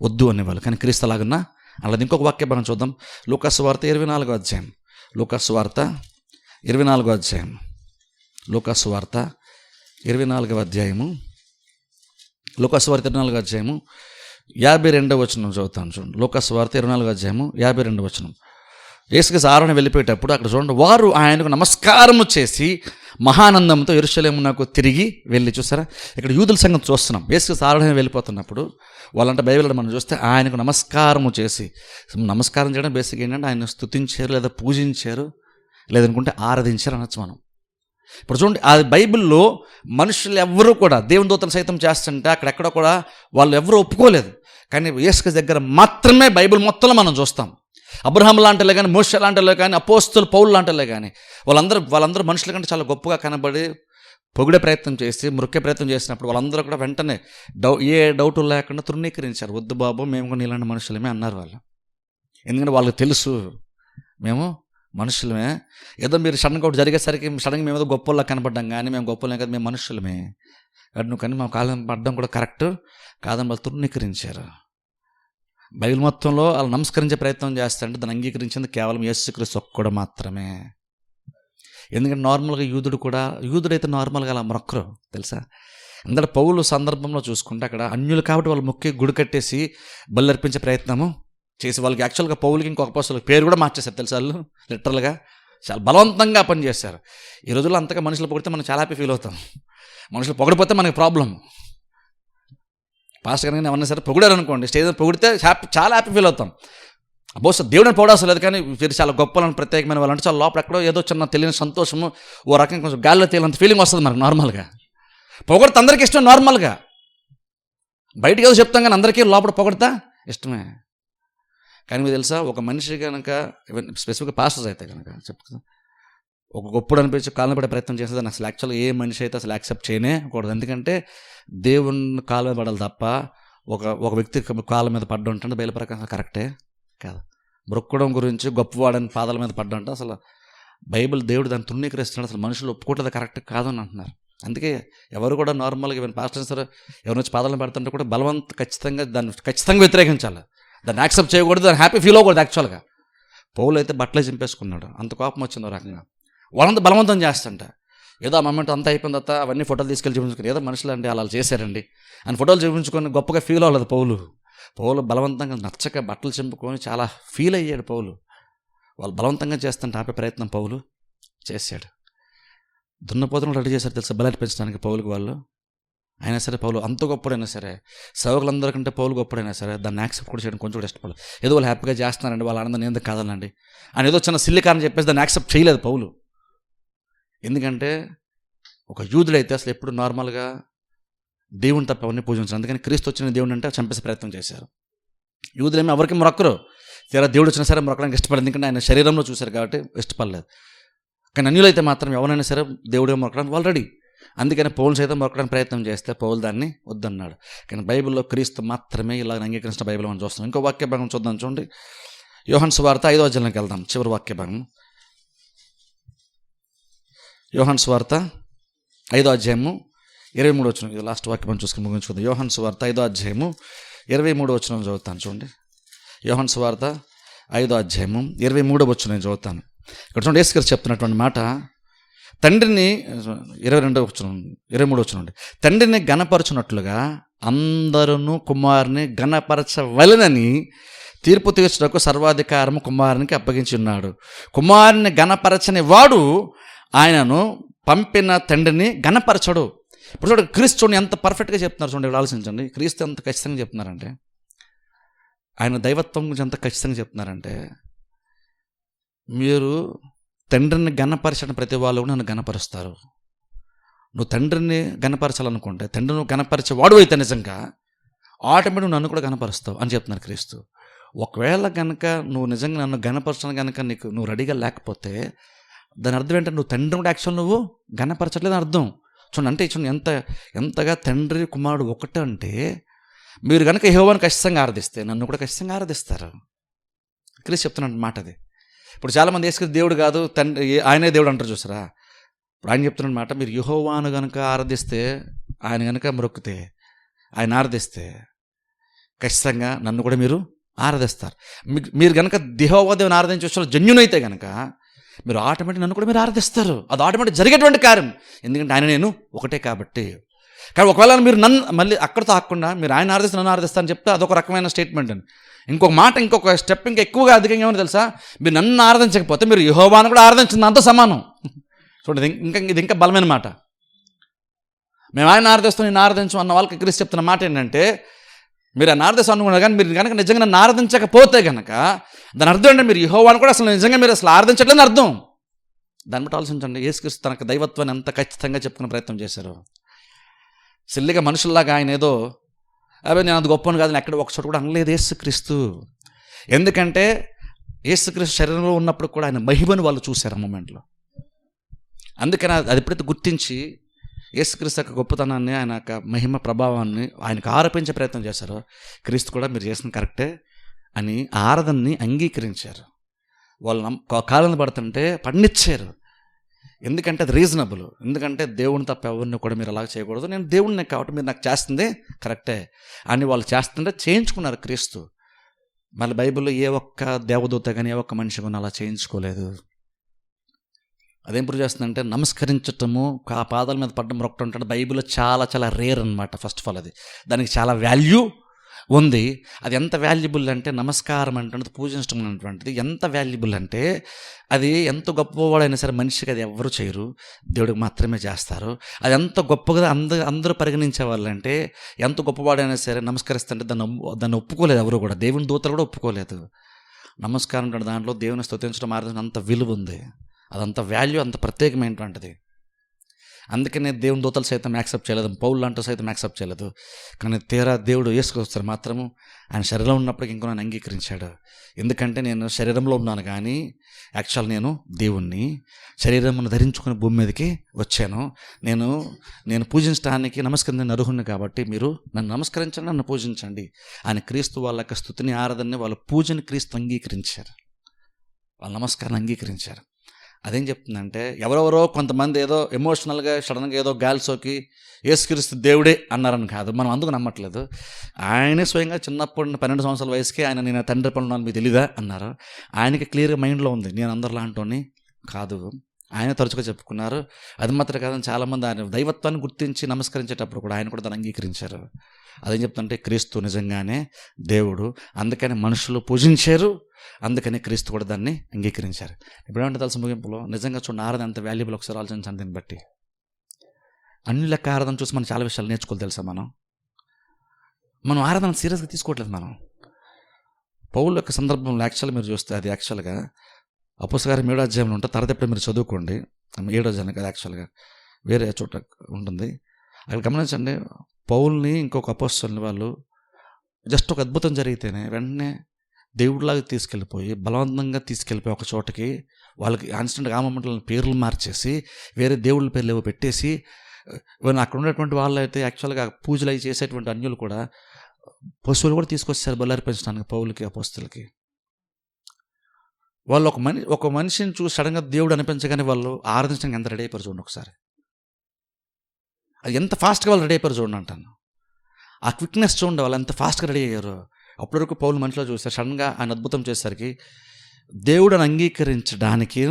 వద్దు అనేవాళ్ళు. కానీ క్రీస్తు అలాగున్నా అలాది. ఇంకొక వాక్యం మనం చూద్దాం. లూకాసు వార్త 24వ అధ్యాయం. లూకాసు వార్త 24వ అధ్యాయం. లూకాసు వార్త 24వ అధ్యాయము. లూకాసు వార్త 24వ అధ్యాయము 52వ వచనం చదువుతాను చూడండి. లూకాసు వార్త 24వ అధ్యాయము 52వ వచనం. యేసుక్రీస్తు ఆరాధన వెళ్ళిపోయేటప్పుడు అక్కడ చూడండి వారు ఆయనకు నమస్కారము చేసి మహానందంతో యెరూషలేమునకు తిరిగి వెళ్ళి. చూసారా, ఇక్కడ యూదుల సంగతి చూస్తున్నాం. యేసుక్రీస్తు ఆరాధన వెళ్ళిపోతున్నప్పుడు వాళ్ళంటే బైబిల్లో మనం చూస్తే ఆయనకు నమస్కారము చేసి, నమస్కారం చేయడం బేసిక్ ఏంటంటే ఆయన స్తుతించారు లేదా పూజించారు లేదనుకుంటే ఆరాధించారు అనొచ్చు మనం. ఇప్పుడు చూడండి అది బైబిల్లో మనుషులు ఎవ్వరూ కూడా దేవుని దూతలు సైతం చేస్తుంటే అక్కడెక్కడ కూడా వాళ్ళు ఎవరు ఒప్పుకోలేదు. కానీ యేసుక్రీస్తు దగ్గర మాత్రమే బైబిల్ మొత్తంలో మనం చూస్తాం. అబ్రహాం లాంటిలే కానీ, మోషే లాంటిలే కానీ, అపోస్తులు పౌలు లాంటిలే కానీ వాళ్ళందరూ మనుషుల కంటే చాలా గొప్పగా కనబడి పొగిడే ప్రయత్నం చేసి మొక్కే ప్రయత్నం చేసినప్పుడు వాళ్ళందరూ కూడా వెంటనే ఏ డౌట్ లేకుండా తృణీకరించారు. వద్దు బాబు, మేము కూడా ఇలాంటి మనుషులమే అన్నారు వాళ్ళు. ఎందుకంటే వాళ్ళకి తెలుసు మేము మనుషులమే. ఏదో మీరు సడన్గా ఒకటి జరిగేసరికి సడన్గా మేము ఏదో గొప్పలా కనపడ్డాం కానీ మేము గొప్పలే కదా, మేము మనుషులమే కానీ మా కాలం పడ్డం కూడా కరెక్ట్ కాదని వాళ్ళు తృణీకరించారు. బైబిల్ మొత్తంలో వాళ్ళు నమస్కరించే ప్రయత్నం చేస్తారంటే దాన్ని అంగీకరించింది కేవలం యేసుక్రీస్తు ఒక్కడు మాత్రమే. ఎందుకంటే నార్మల్గా యూదుడైతే నార్మల్గా అలా మొక్కరు తెలుసా. ఎందుకంటే పౌలు సందర్భంలో చూసుకుంటే అక్కడ అన్యులు కాబట్టి వాళ్ళు మొక్కి గుడి కట్టేసి బలి అర్పించే ప్రయత్నము చేసి వాళ్ళకి యాక్చువల్గా పౌలకి ఇంకొక అపోస్తలుకి పేరు కూడా మార్చేశారు తెలుసా. వాళ్ళు లిటరల్గా చాలా బలవంతంగా పనిచేశారు. ఈ రోజుల్లో అంతగా మనుషులు పొగిడితే మనం చాలా హ్యాపీ ఫీల్ అవుతాం. మనుషులు పొగిడిపోతే మనకి ప్రాబ్లం. పాస్టర్ గారిని ఏమన్నా సరే పొగిడారు అనుకోండి, స్టేజ్ పొగిడితే చాలా హ్యాపీ ఫీల్ అవుతాం. బహుశా దేవుడిని పొగడాల్సిన లేదు కానీ వీరు చాలా గొప్పలని ప్రత్యేకమైన వాళ్ళంటే చాలా లోపల ఎక్కడో ఏదో చిన్న తెలియని సంతోషము ఓ రకంగా కొంచెం గాల్లో తేలినంత ఫీలింగ్ వస్తుంది మనకు నార్మల్గా. పొగడితే అందరికీ ఇష్టం నార్మల్గా, బయటకు ఏదో చెప్తాం కానీ అందరికీ లోపల పొగడతా ఇష్టమే. కానీ మీకు తెలుసా, ఒక మనిషి కనుక స్పెసిఫిక్గా పాస్టర్స్ అయితే కనుక చెప్తా ఒక గొప్పడు అనిపించి కాళ్ళ పడే ప్రయత్నం చేస్తే దాన్ని అసలు యాక్చువల్గా ఏ మనిషి అయితే అసలు యాక్సెప్ట్ చేయనే కూడదు. ఎందుకంటే దేవుని కాళ్ళ మీద పడాలి తప్ప ఒక వ్యక్తి కాళ్ళ మీద పడ్డ ఉంటే బయలు ప్రకారం కరెక్టే కాదు. మొక్కడం గురించి గొప్పవాడని పాదాల మీద పడ్డ అంటే అసలు బైబిల్ దేవుడు దాన్ని తృణీకరిస్తున్నాడు. అసలు మనుషులు ఒప్పుకోవట్లేదు, కరెక్ట్ కాదు అని అంటున్నారు. అందుకే ఎవరు కూడా నార్మల్గా ఈవెన్ పాస్టర్స్ సరే ఎవరి నుంచి పాదాలను పెడుతుంటే కూడా దాన్ని ఖచ్చితంగా వ్యతిరేకించాలి, దాన్ని యాక్సెప్ట్ చేయకూడదు, దాన్ని హ్యాపీ ఫీల్ అవ్వకూడదు. యాక్చువల్గా పౌలు అయితే బట్టలే చింపేసుకున్నాడు, అంత కోపం వచ్చింది రకంగా. వాళ్ళంతా బలవంతం చేస్తుంట ఏదో ఆ మొమెంట్ అంతా అయిపోయిన తర్వాత అవన్నీ ఫోటోలు తీసుకెళ్ళి చూపించుకుని ఏదో మనుషులు అండి అలా చేశారండి అని ఫోటోలు చూపించుకొని గొప్పగా ఫీల్ అవ్వలేదు పౌలు బలవంతంగా నచ్చక బట్టలు చింపుకొని చాలా ఫీల్ అయ్యాడు పౌలు. వాళ్ళు బలవంతంగా చేస్తుంటే ఆపే ప్రయత్నం పౌలు చేశాడు. దున్నపోతులను రెడీ చేశారు తెలుసా, బలి అర్పించడానికి పౌలుకి వాళ్ళు. అయినా సరే పౌలు అంత గొప్పడైనా సరే, సేవకులందరికంటే పౌలు గొప్పడైనా సరే దాన్ని యాక్సెప్ట్ కూడా చేయడం కొంచెం కూడా ఇష్టపడలేదు. ఏదో వాళ్ళు హ్యాపీగా చేస్తున్నారండి, వాళ్ళ ఆనందాన్ని ఎందుకు కాదనండి అని ఏదో చిన్న సిల్లి కారణం చెప్పేసి దాన్ని యాక్సెప్ట్ చేయలేదు పౌలు. ఎందుకంటే ఒక యూదుడైతే అసలు ఎప్పుడు నార్మల్గా దేవుని తప్ప అవన్నీ పూజించారు. అందుకని క్రీస్తు వచ్చిన దేవుడు అంటే చంపేసే ప్రయత్నం చేశారు. యూదులేమీ ఎవరికి మొరక్కరు, తీరా దేవుడు వచ్చినా సరే మొరకడానికి ఇష్టపడలేదు, ఎందుకంటే ఆయన శరీరంలో చూశారు కాబట్టి ఇష్టపడలేదు. కానీ అన్యులైతే మాత్రం ఎవరైనా సరే దేవుడే మొరకడానికి వాళ్ళు రెడీ. అందుకని పౌలు సైతం మొరకడానికి ప్రయత్నం చేస్తే పౌలు దాన్ని వద్దన్నాడు. కానీ బైబిల్లో క్రీస్తు మాత్రమే ఇలా అంగీకరించిన బైబిల్ మనం చూస్తాం. ఇంకో వాక్య భాగం చూద్దాం, చూడండి. యోహాను సువార్త 5వ అధ్యాయంలోకి వెళ్దాం, చివరి వాక్య భాగం. యోహాను సువార్త 5వ అధ్యాయము 23వ వచనం, ఇది లాస్ట్ వాక్యం చూసుకుని ముగించుకుందాం. యోహాను సువార్త 5వ అధ్యాయము 23వ వచనం చదువుతాను, చూడండి. యోహాను సువార్త 5వ అధ్యాయము 23వ వచనం నేను చదువుతాను. ఇక్కడ చూడండి, యేసు గారు చెప్తున్నటువంటి మాట, తండ్రిని 23వ వచనం, తండ్రిని గణపరచునట్లుగా అందరూ కుమారుని గణపరచవలెనని తీర్పు తీర్చుటకు సర్వాధికారము కుమారునికి అప్పగించి ఉన్నాడు. కుమారుని గణపరచని వాడు ఆయనను పంపిన తండ్రిని గణపరచడు. ఇప్పుడు చూడండి, క్రీస్తు చూడండి ఎంత పర్ఫెక్ట్గా చెప్తున్నారు. చూడండి, ఇక్కడ ఆలోచించండి, క్రీస్తు ఎంత ఖచ్చితంగా చెప్తున్నారంటే, ఆయన దైవత్వం గురించి ఎంత ఖచ్చితంగా చెప్తున్నారంటే, మీరు తండ్రిని గణపరచని ప్రతి వాళ్ళు నన్ను గణపరుస్తారు. నువ్వు తండ్రిని గణపరచాలనుకుంటే, తండ్రి నువ్వు గణపరిచే వాడు అయితే నిజంగా ఆటోమేటిక్ నన్ను కూడా గణపరుస్తావు అని చెప్తున్నారు క్రీస్తు. ఒకవేళ కనుక నువ్వు నిజంగా నన్ను గణపరచడం కనుక నువ్వు రెడీగా లేకపోతే దాని అర్థం ఏంటంటే నువ్వు తండ్రిని కూడా యాక్చువల్ నువ్వు గణపరచట్లేదు అని అర్థం. చూడండి, అంటే చూడండి ఎంతగా తండ్రి కుమారుడు ఒకటే అంటే, మీరు కనుక యెహోవాను ఖచ్చితంగా ఆరాధిస్తే నన్ను కూడా ఖచ్చితంగా ఆరాధిస్తారు. క్రీస్తు చెప్తున్న మాట అది. ఇప్పుడు చాలామంది యేసుక్రీస్తు దేవుడు కాదు, తండ్రి ఆయనే దేవుడు అంటారు చూసారా. ఇప్పుడు ఆయన చెప్తున్న మాట, మీరు యెహోవాను కనుక ఆరాధిస్తే, ఆయన కనుక మొక్కితే, ఆయన ఆరాధిస్తే ఖచ్చితంగా నన్ను కూడా మీరు ఆరాధిస్తారు. మీరు కనుక యెహోవా దేవుని ఆరాధించే విషయంలో జెన్యూన్ అయితే కనుక మీరు ఆటోమేటిక్ నన్ను కూడా మీరు ఆరాధిస్తారు. అది ఆటోమేటిక్ జరిగేటువంటి కార్యం, ఎందుకంటే ఆయన నేను ఒకటే కాబట్టి. కానీ ఒకవేళ మీరు నన్ను మళ్ళీ అక్కడితో ఆకుండా మీరు ఆయన ఆరాధిస్తే నన్ను ఆరాధిస్తారని చెప్తే అదొక రకమైన స్టేట్మెంట్ అని. ఇంకొక మాట, ఇంకొక స్టెప్ ఇంకా ఎక్కువగా అధికంగా ఏమని తెలుసా, మీరు నన్ను ఆరాధించకపోతే మీరు యెహోవాను కూడా ఆరాధించిన దాంతో సమానం. చూడండి, ఇది ఇంకా బలమైన మాట. మేము ఆయన ఆరాధిస్తాం, నేను ఆరాధించు అన్న వాళ్ళకి క్రీస్తు చెప్తున్న మాట ఏంటంటే, మీరు ఆయన ఆరాధిస్తాం అనుకున్నారు కానీ మీరు కనుక నిజంగా నన్ను ఆరాధించకపోతే కనుక దాని అర్థం ఏంటంటే మీరు యెహోవాను కూడా అసలు నిజంగా మీరు అసలు ఆరాధించట్లేదని అర్థం. దాన్ని బట్టి ఆలోచించండి, యేసుక్రీస్తు తనకు దైవత్వాన్ని ఎంత ఖచ్చితంగా చెప్పుకునే ప్రయత్నం చేశారు. సిల్లిగా మనుషుల్లాగా ఆయన ఏదో అవి నేను అది గొప్పను కాదని ఎక్కడ ఒక చోట కూడా అనలేదు యేసుక్రీస్తు. ఎందుకంటే యేసుక్రీస్తు శరీరంలో ఉన్నప్పుడు కూడా ఆయన మహిమను వాళ్ళు చూశారు ఆ మూమెంట్లో. అందుకని అది ఎప్పుడైతే గుర్తించి యేసుక్రీస్తు యొక్క గొప్పతనాన్ని, ఆయన యొక్క మహిమ ప్రభావాన్ని ఆయనకు ఆరోపించే ప్రయత్నం చేశారో, క్రీస్తు కూడా మీరు చేసిన కరెక్టే అని ఆరాధనని అంగీకరించారు. వాళ్ళు కాలం పడుతుంటే పండించారు. ఎందుకంటే అది రీజనబుల్. ఎందుకంటే దేవుని తప్ప ఎవరిని కూడా మీరు అలా చేయకూడదు, నేను దేవుడిని కాబట్టి మీరు నాకు చేస్తుంది కరెక్టే అని వాళ్ళు చేస్తుంటే చేయించుకున్నారు క్రీస్తు. మళ్ళీ బైబిల్లో ఏ ఒక్క దేవదూత కానీ ఏ ఒక్క మనిషి కానీ అలా చేయించుకోలేదు. అదేం ప్రూవ్ చేస్తుందంటే నమస్కరించటము, ఆ పాదాల మీద పడ్డం మొక్కటం అంటే బైబిల్లో చాలా చాలా రేర్ అనమాట. ఫస్ట్ ఆఫ్ ఆల్ అది దానికి చాలా వాల్యూ ఉంది. అది ఎంత వాల్యుబుల్ అంటే, నమస్కారం అంటే పూజించడం అనేటువంటిది ఎంత వాల్యుబుల్ అంటే, అది ఎంత గొప్పవాడైనా సరే మనిషికి అది ఎవరు చేయరు, దేవుడికి మాత్రమే చేస్తారు. అది ఎంత గొప్పగా అందరూ పరిగణించే వాళ్ళంటే, ఎంత గొప్పవాడైనా సరే నమస్కరిస్తుంటే దాన్ని ఒప్పుకోలేదు ఎవరు కూడా. దేవుని దూతలు కూడా ఒప్పుకోలేదు. నమస్కారం అంటే దాంట్లో దేవుని స్తుతించడం ఆరాధన అంత విలువ ఉంది, అదంత వాల్యూ, అంత ప్రత్యేకమైనటువంటిది. అందుకనే దేవుని దూతలు సైతం యాక్సెప్ట్ చేయలేదు, పౌలు లాంటి సైతం యాక్సెప్ట్ చేయలేదు. కానీ తీరా దేవుడు యేసుక్రీస్తు మాత్రము ఆయన శరీరంలో ఉన్నప్పటికీ ఇంకో నన్ను అంగీకరించాడు. ఎందుకంటే నేను శరీరంలో ఉన్నాను కానీ యాక్చువల్ నేను దేవుణ్ణి, శరీరమును ధరించుకుని భూమి మీదకి వచ్చాను. నేను పూజించడానికి నమస్కరించిన అర్హుణ్ణి కాబట్టి మీరు నన్ను నమస్కరించండి, నన్ను పూజించండి అని క్రీస్తు వాళ్ళ యొక్క స్తుతిని, ఆరాధనని, వాళ్ళ పూజని క్రీస్తు అంగీకరించారు, వాళ్ళ నమస్కారాన్ని అంగీకరించారు. అదేం చెప్తుందంటే, ఎవరెవరో కొంతమంది ఏదో ఎమోషనల్గా సడన్గా ఏదో గాల్సోకి యేసుక్రీస్తు దేవుడే అన్నారని కాదు, మనం అందుకు నమ్మట్లేదు. ఆయనే స్వయంగా చిన్నప్పుడు 12 సంవత్సరాల వయసుకే ఆయన నేను తండ్రి పనులు మీకు తెలీదా అన్నారు. ఆయనకి క్లియర్గా మైండ్లో ఉంది, నేను అందరిలాంటి కాదు, ఆయన తరచుగా చెప్పుకున్నారు. అది మాత్రం కాదని చాలామంది ఆయన దైవత్వాన్ని గుర్తించి నమస్కరించేటప్పుడు కూడా ఆయన కూడా దాన్ని అంగీకరించారు. అదేం చెప్తుంటే క్రీస్తు నిజంగానే దేవుడు, అందుకని మనుషులు పూజించారు, అందుకని క్రీస్తు కూడా దాన్ని అంగీకరించారు. ఇప్పుడు ఏమంటే తెలుసు ముగింపులో, నిజంగా చూడండి ఆరాధన ఎంత వాల్యుబుల్ ఒకసారి ఆలోచించండి. దీన్ని బట్టి అన్ని లెక్క ఆరాధన చూసి మనం చాలా విషయాలు నేర్చుకోవాలి తెలుసా. మనం ఆరాధన సీరియస్గా తీసుకోవట్లేదు. మనం పౌలు యొక్క సందర్భంలో యాక్చువల్గా మీరు చూస్తే అది యాక్చువల్గా అపోస్తలకార్యం 7వ అధ్యాయంలో ఉంటుంది. తర్వాత ఎప్పుడు మీరు చదువుకోండి. 7వ అధ్యాయం కదా, యాక్చువల్గా వేరే చోట ఉంటుంది. అక్కడ గమనించండి, పౌల్ని ఇంకొక అపోస్తలుని వాళ్ళు జస్ట్ ఒక అద్భుతం జరిగితేనే వెంటనే దేవుడిలాగా తీసుకెళ్ళిపోయి బలవంతంగా తీసుకెళ్ళిపోయి ఒక చోటకి వాళ్ళకి ఇన్స్టెంట్గా ఆ మొమెంట్లో పేర్లు మార్చేసి వేరే దేవుళ్ళ పేర్లు ఏవో పెట్టేసి, అక్కడ ఉన్నటువంటి వాళ్ళు అయితే యాక్చువల్గా పూజలు అవి చేసేటువంటి అన్యులు కూడా పశువులు కూడా తీసుకొచ్చారు బలర్పించడానికి పౌలకి అపోస్తలకి. వాళ్ళు ఒక మనిషిని చూసి సడన్గా దేవుడు అనిపించగానే వాళ్ళు ఆరాధించడానికి ఎంత రెడీ అయిపోయారు చూడండి ఒకసారి. అది ఎంత ఫాస్ట్గా వాళ్ళు రెడీ అయిపోయారు చూడండి అంటాను. ఆ క్విక్నెస్ చూడండి, వాళ్ళు ఎంత ఫాస్ట్గా రెడీ అయ్యారు. అప్పటి వరకు పౌలు మనిషిలో చూస్తారు, సడన్గా ఆయన అద్భుతం చేసేసరికి దేవుడిని అంగీకరించడానికి,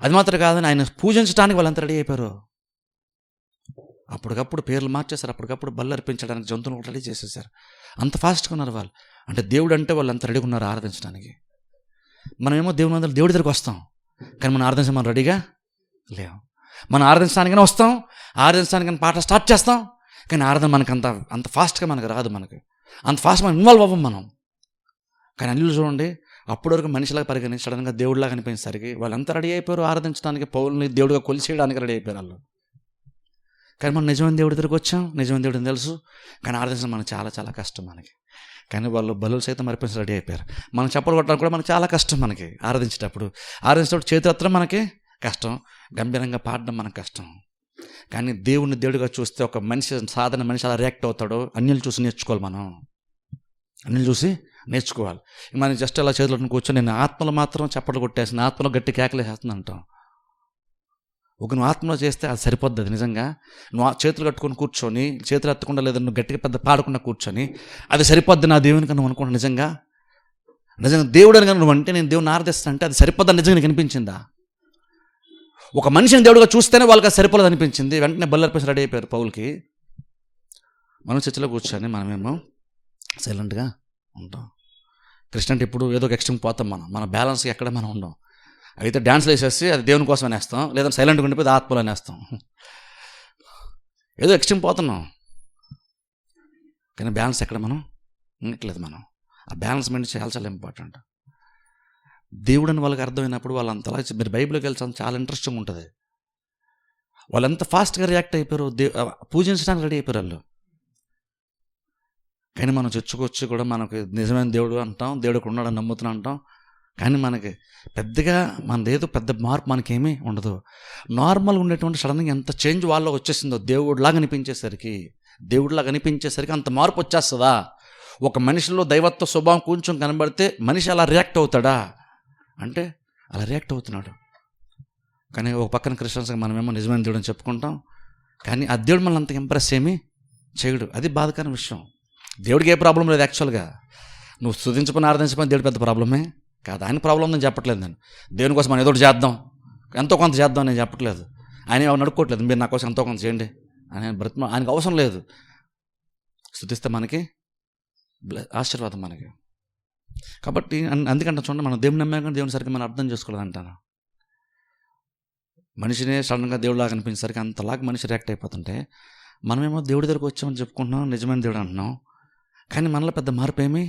అది మాత్రం కాదని ఆయన పూజించడానికి వాళ్ళు ఎంత రెడీ అయిపోయారు. అప్పటికప్పుడు పేర్లు మార్చేశారు, అప్పటికప్పుడు బల్ల అర్పించడానికి జంతువులు రెడీ చేసేసారు. అంత ఫాస్ట్గా ఉన్నారు వాళ్ళు. అంటే దేవుడు అంటే వాళ్ళు అంత రెడీగా ఉన్నారు ఆరాధించడానికి. మనమేమో దేవుని దగ్గరికి వస్తాం, కానీ మనం ఆరాధించ మనం రెడీగా లేవు. మనం ఆరాధించడానికైనా వస్తాం, ఆరాధించడానికైనా పాట స్టార్ట్ చేస్తాం, కానీ ఆరాధన మనకు అంత ఫాస్ట్గా మనకు రాదు. అంత ఫాస్ట్ మనం ఇన్వాల్వ్ అవ్వం మనం. కానీ అల్లు చూడండి, అప్పటి వరకు మనిషిలాగా పరిగణించి సడన్గా దేవుడిలాగా అనిపించేసరికి వాళ్ళు ఎంత రెడీ అయిపోయారు ఆరాధించడానికి, పౌలుని దేవుడిగా కొలిచేయడానికి రెడీ అయిపోయారు వాళ్ళు. కానీ మనం నిజమైన దేవుడి దగ్గరికి వచ్చాం, నిజమైన దేవుడిని తెలుసు, కానీ ఆరాధించడం మనకు చాలా చాలా కష్టం మనకి. కానీ వాళ్ళు బలులు సైతం అర్పించి రెడీ అయిపోయారు. మనం చప్పలు కొట్టడానికి కూడా మనకు చాలా కష్టం. మనకి ఆరాధించేటప్పుడు చేతులెత్తడం మనకి కష్టం, గంభీరంగా పాడడం మనకు కష్టం. కానీ దేవుడిని దేవుడిగా చూస్తే ఒక మనిషి, సాధారణ మనిషి అలా రియాక్ట్ అవుతాడో అన్యులు చూసి నేర్చుకోవాలి. అన్యులు చూసి నేర్చుకోవాలి. మనం జస్ట్ అలా చేతులు కూర్చొని నేను ఆత్మలో మాత్రం చప్పట్లు కొట్టేసిన, ఆత్మలో గట్టి కేకలేసేస్తుంది అంటాం. ఒక నువ్వు ఆత్మలో చేస్తే అది సరిపోద్ది. అది నిజంగా నువ్వు చేతులు కట్టుకొని కూర్చొని, చేతులు ఎత్తకుండా లేదా నువ్వు గట్టిగా పెద్ద పాడకుండా కూర్చొని అది సరిపోద్ది నా దేవునికి నువ్వు అనుకుంటా. నిజంగా దేవుడు అని నువ్వు అంటే నేను దేవుని ఆరాధిస్తా అంటే అది సరిపోద్దని నిజంగా నీకు అనిపించిందా? ఒక మనిషిని దేవుడిగా చూస్తేనే వాళ్ళకి అది సరిపోలేదు అనిపించింది. వెంటనే బల్లర్పేసి రెడీ అయిపోయారు పౌలకి. మనం చర్చలో కూర్చొని మనమేమో సైలెంట్గా ఉంటాం. క్రిస్టియన్ ఇప్పుడు ఏదో ఒక ఎక్స్ట్రీమ్ పోతాం. మన బ్యాలెన్స్కి ఎక్కడ మనం ఉండం. అయితే డ్యాన్స్లు వేసేసి అది దేవుని కోసం అనేస్తాం, లేదా సైలెంట్గా ఉండిపోయి ఆత్మలో అనేస్తాం. ఏదో ఎక్స్ట్రీమ్ పోతున్నాం, కానీ బ్యాలెన్స్ ఎక్కడ మనం ఉండట్లేదు. మనం ఆ బ్యాలెన్స్ మెయింటైన్ చాలా చాలా ఇంపార్టెంట్. దేవుడు అని వాళ్ళకి అర్థమైనప్పుడు వాళ్ళు అంతలా, మీరు బైబిల్కి వెళ్ళాలి, చాలా ఇంట్రెస్టింగ్ ఉంటుంది. వాళ్ళు ఎంత ఫాస్ట్గా రియాక్ట్ అయిపోయారు, పూజించడానికి రెడీ అయిపోయారు వాళ్ళు. కానీ మనం చర్చకొచ్చి కూడా మనకు నిజమైన దేవుడు అంటాం, దేవుడికి ఉన్నాడని నమ్ముతున్నా అంటాం, కానీ మనకి పెద్దగా మనదేదో పెద్ద మార్పు మనకేమీ ఉండదు. నార్మల్గా ఉండేటువంటి సడన్గా ఎంత చేంజ్ వాళ్ళకి వచ్చేసిందో, దేవుడిలాగా అనిపించేసరికి అంత మార్పు వచ్చేస్తుందా? ఒక మనిషిలో దైవత్వ స్వభావం కొంచెం కనబడితే మనిషి అలా రియాక్ట్ అవుతాడా అంటే అలా రియాక్ట్ అవుతున్నాడు. కానీ ఒక పక్కన క్రిస్టియన్స్గా మనమేమో నిజమైన దేవుడు అని చెప్పుకుంటాం, కానీ ఆ దేవుడు మనల్ని అంత ఇంప్రెస్ ఏమీ చేయడు. అది బాధకరమైన విషయం. దేవుడికి ఏ ప్రాబ్లం లేదు. యాక్చువల్గా నువ్వు స్తుతించమని ఆరాధించమని దేవుడు పెద్ద ప్రాబ్లమే కాదు. ఆయన ప్రాబ్లం నేను చెప్పట్లేదు. నేను దేవుని కోసం మనం ఏదో చేద్దాం, ఎంతో కొంత చేద్దాం నేను చెప్పట్లేదు. ఆయన ఎవరు నడుకోవట్లేదు, మీరు నా కోసం ఎంతో కొంత చేయండి అని ఆయనకు అవసరం లేదు. స్తుతిస్తే మనకి ఆశీర్వాదం మనకి. కాబట్టి అందుకంటే చూడండి, మనం దేవుని నమ్మాక దేవుని సరిగ్గా మనం అర్థం చేసుకోలేదు అంటాను. మనిషినే సడన్గా దేవుడిలాగా అనిపించేసరికి అంతలాగా మనిషి రియాక్ట్ అయిపోతుంటే మనమేమో దేవుడి దగ్గరకు వచ్చామని చెప్పుకుంటున్నాం, నిజమైన దేవుడు అంటున్నాం, కానీ మనలో పెద్ద మార్పు ఏమీ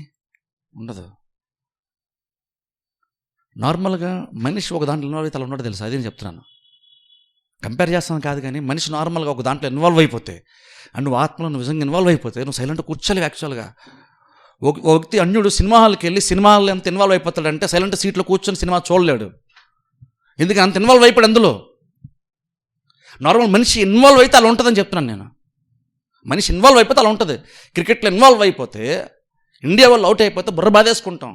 ఉండదు. నార్మల్గా మనిషి ఒక దాంట్లో ఇన్వాల్వ్ అయితే అలా ఉన్నాడు తెలుసు. అదే నేను చెప్తున్నాను, కంపేర్ చేస్తాను కాదు. కానీ మనిషి నార్మల్గా ఒక దాంట్లో ఇన్వాల్వ్ అయిపోతే, అండ్ నువ్వు ఆత్మలో నువ్వు నిజంగా ఇన్వాల్వ్ అయిపోతే నువ్వు సైలెంట్గా కూర్చోలేవు. యాక్చువల్గా ఒక వ్యక్తి అన్యుడు సినిమా హాల్కి వెళ్ళి సినిమాలో ఎంత ఇన్వాల్వ్ అయిపోతాడంటే సైలెంట్ సీట్లో కూర్చొని సినిమా చూడలేడు. ఎందుకంటే అంత ఇన్వాల్వ్ అయిపోయాడు అందులో. నార్మల్ మనిషి ఇన్వాల్వ్ అయితే అలా ఉంటుందని చెప్తున్నాను నేను. మనిషి ఇన్వాల్వ్ అయిపోతే అలా ఉంటుంది. క్రికెట్లో ఇన్వాల్వ్ అయిపోతే, ఇండియా వాళ్ళు అవుట్ అయిపోతే బుర్ర బాధేసుకుంటాం,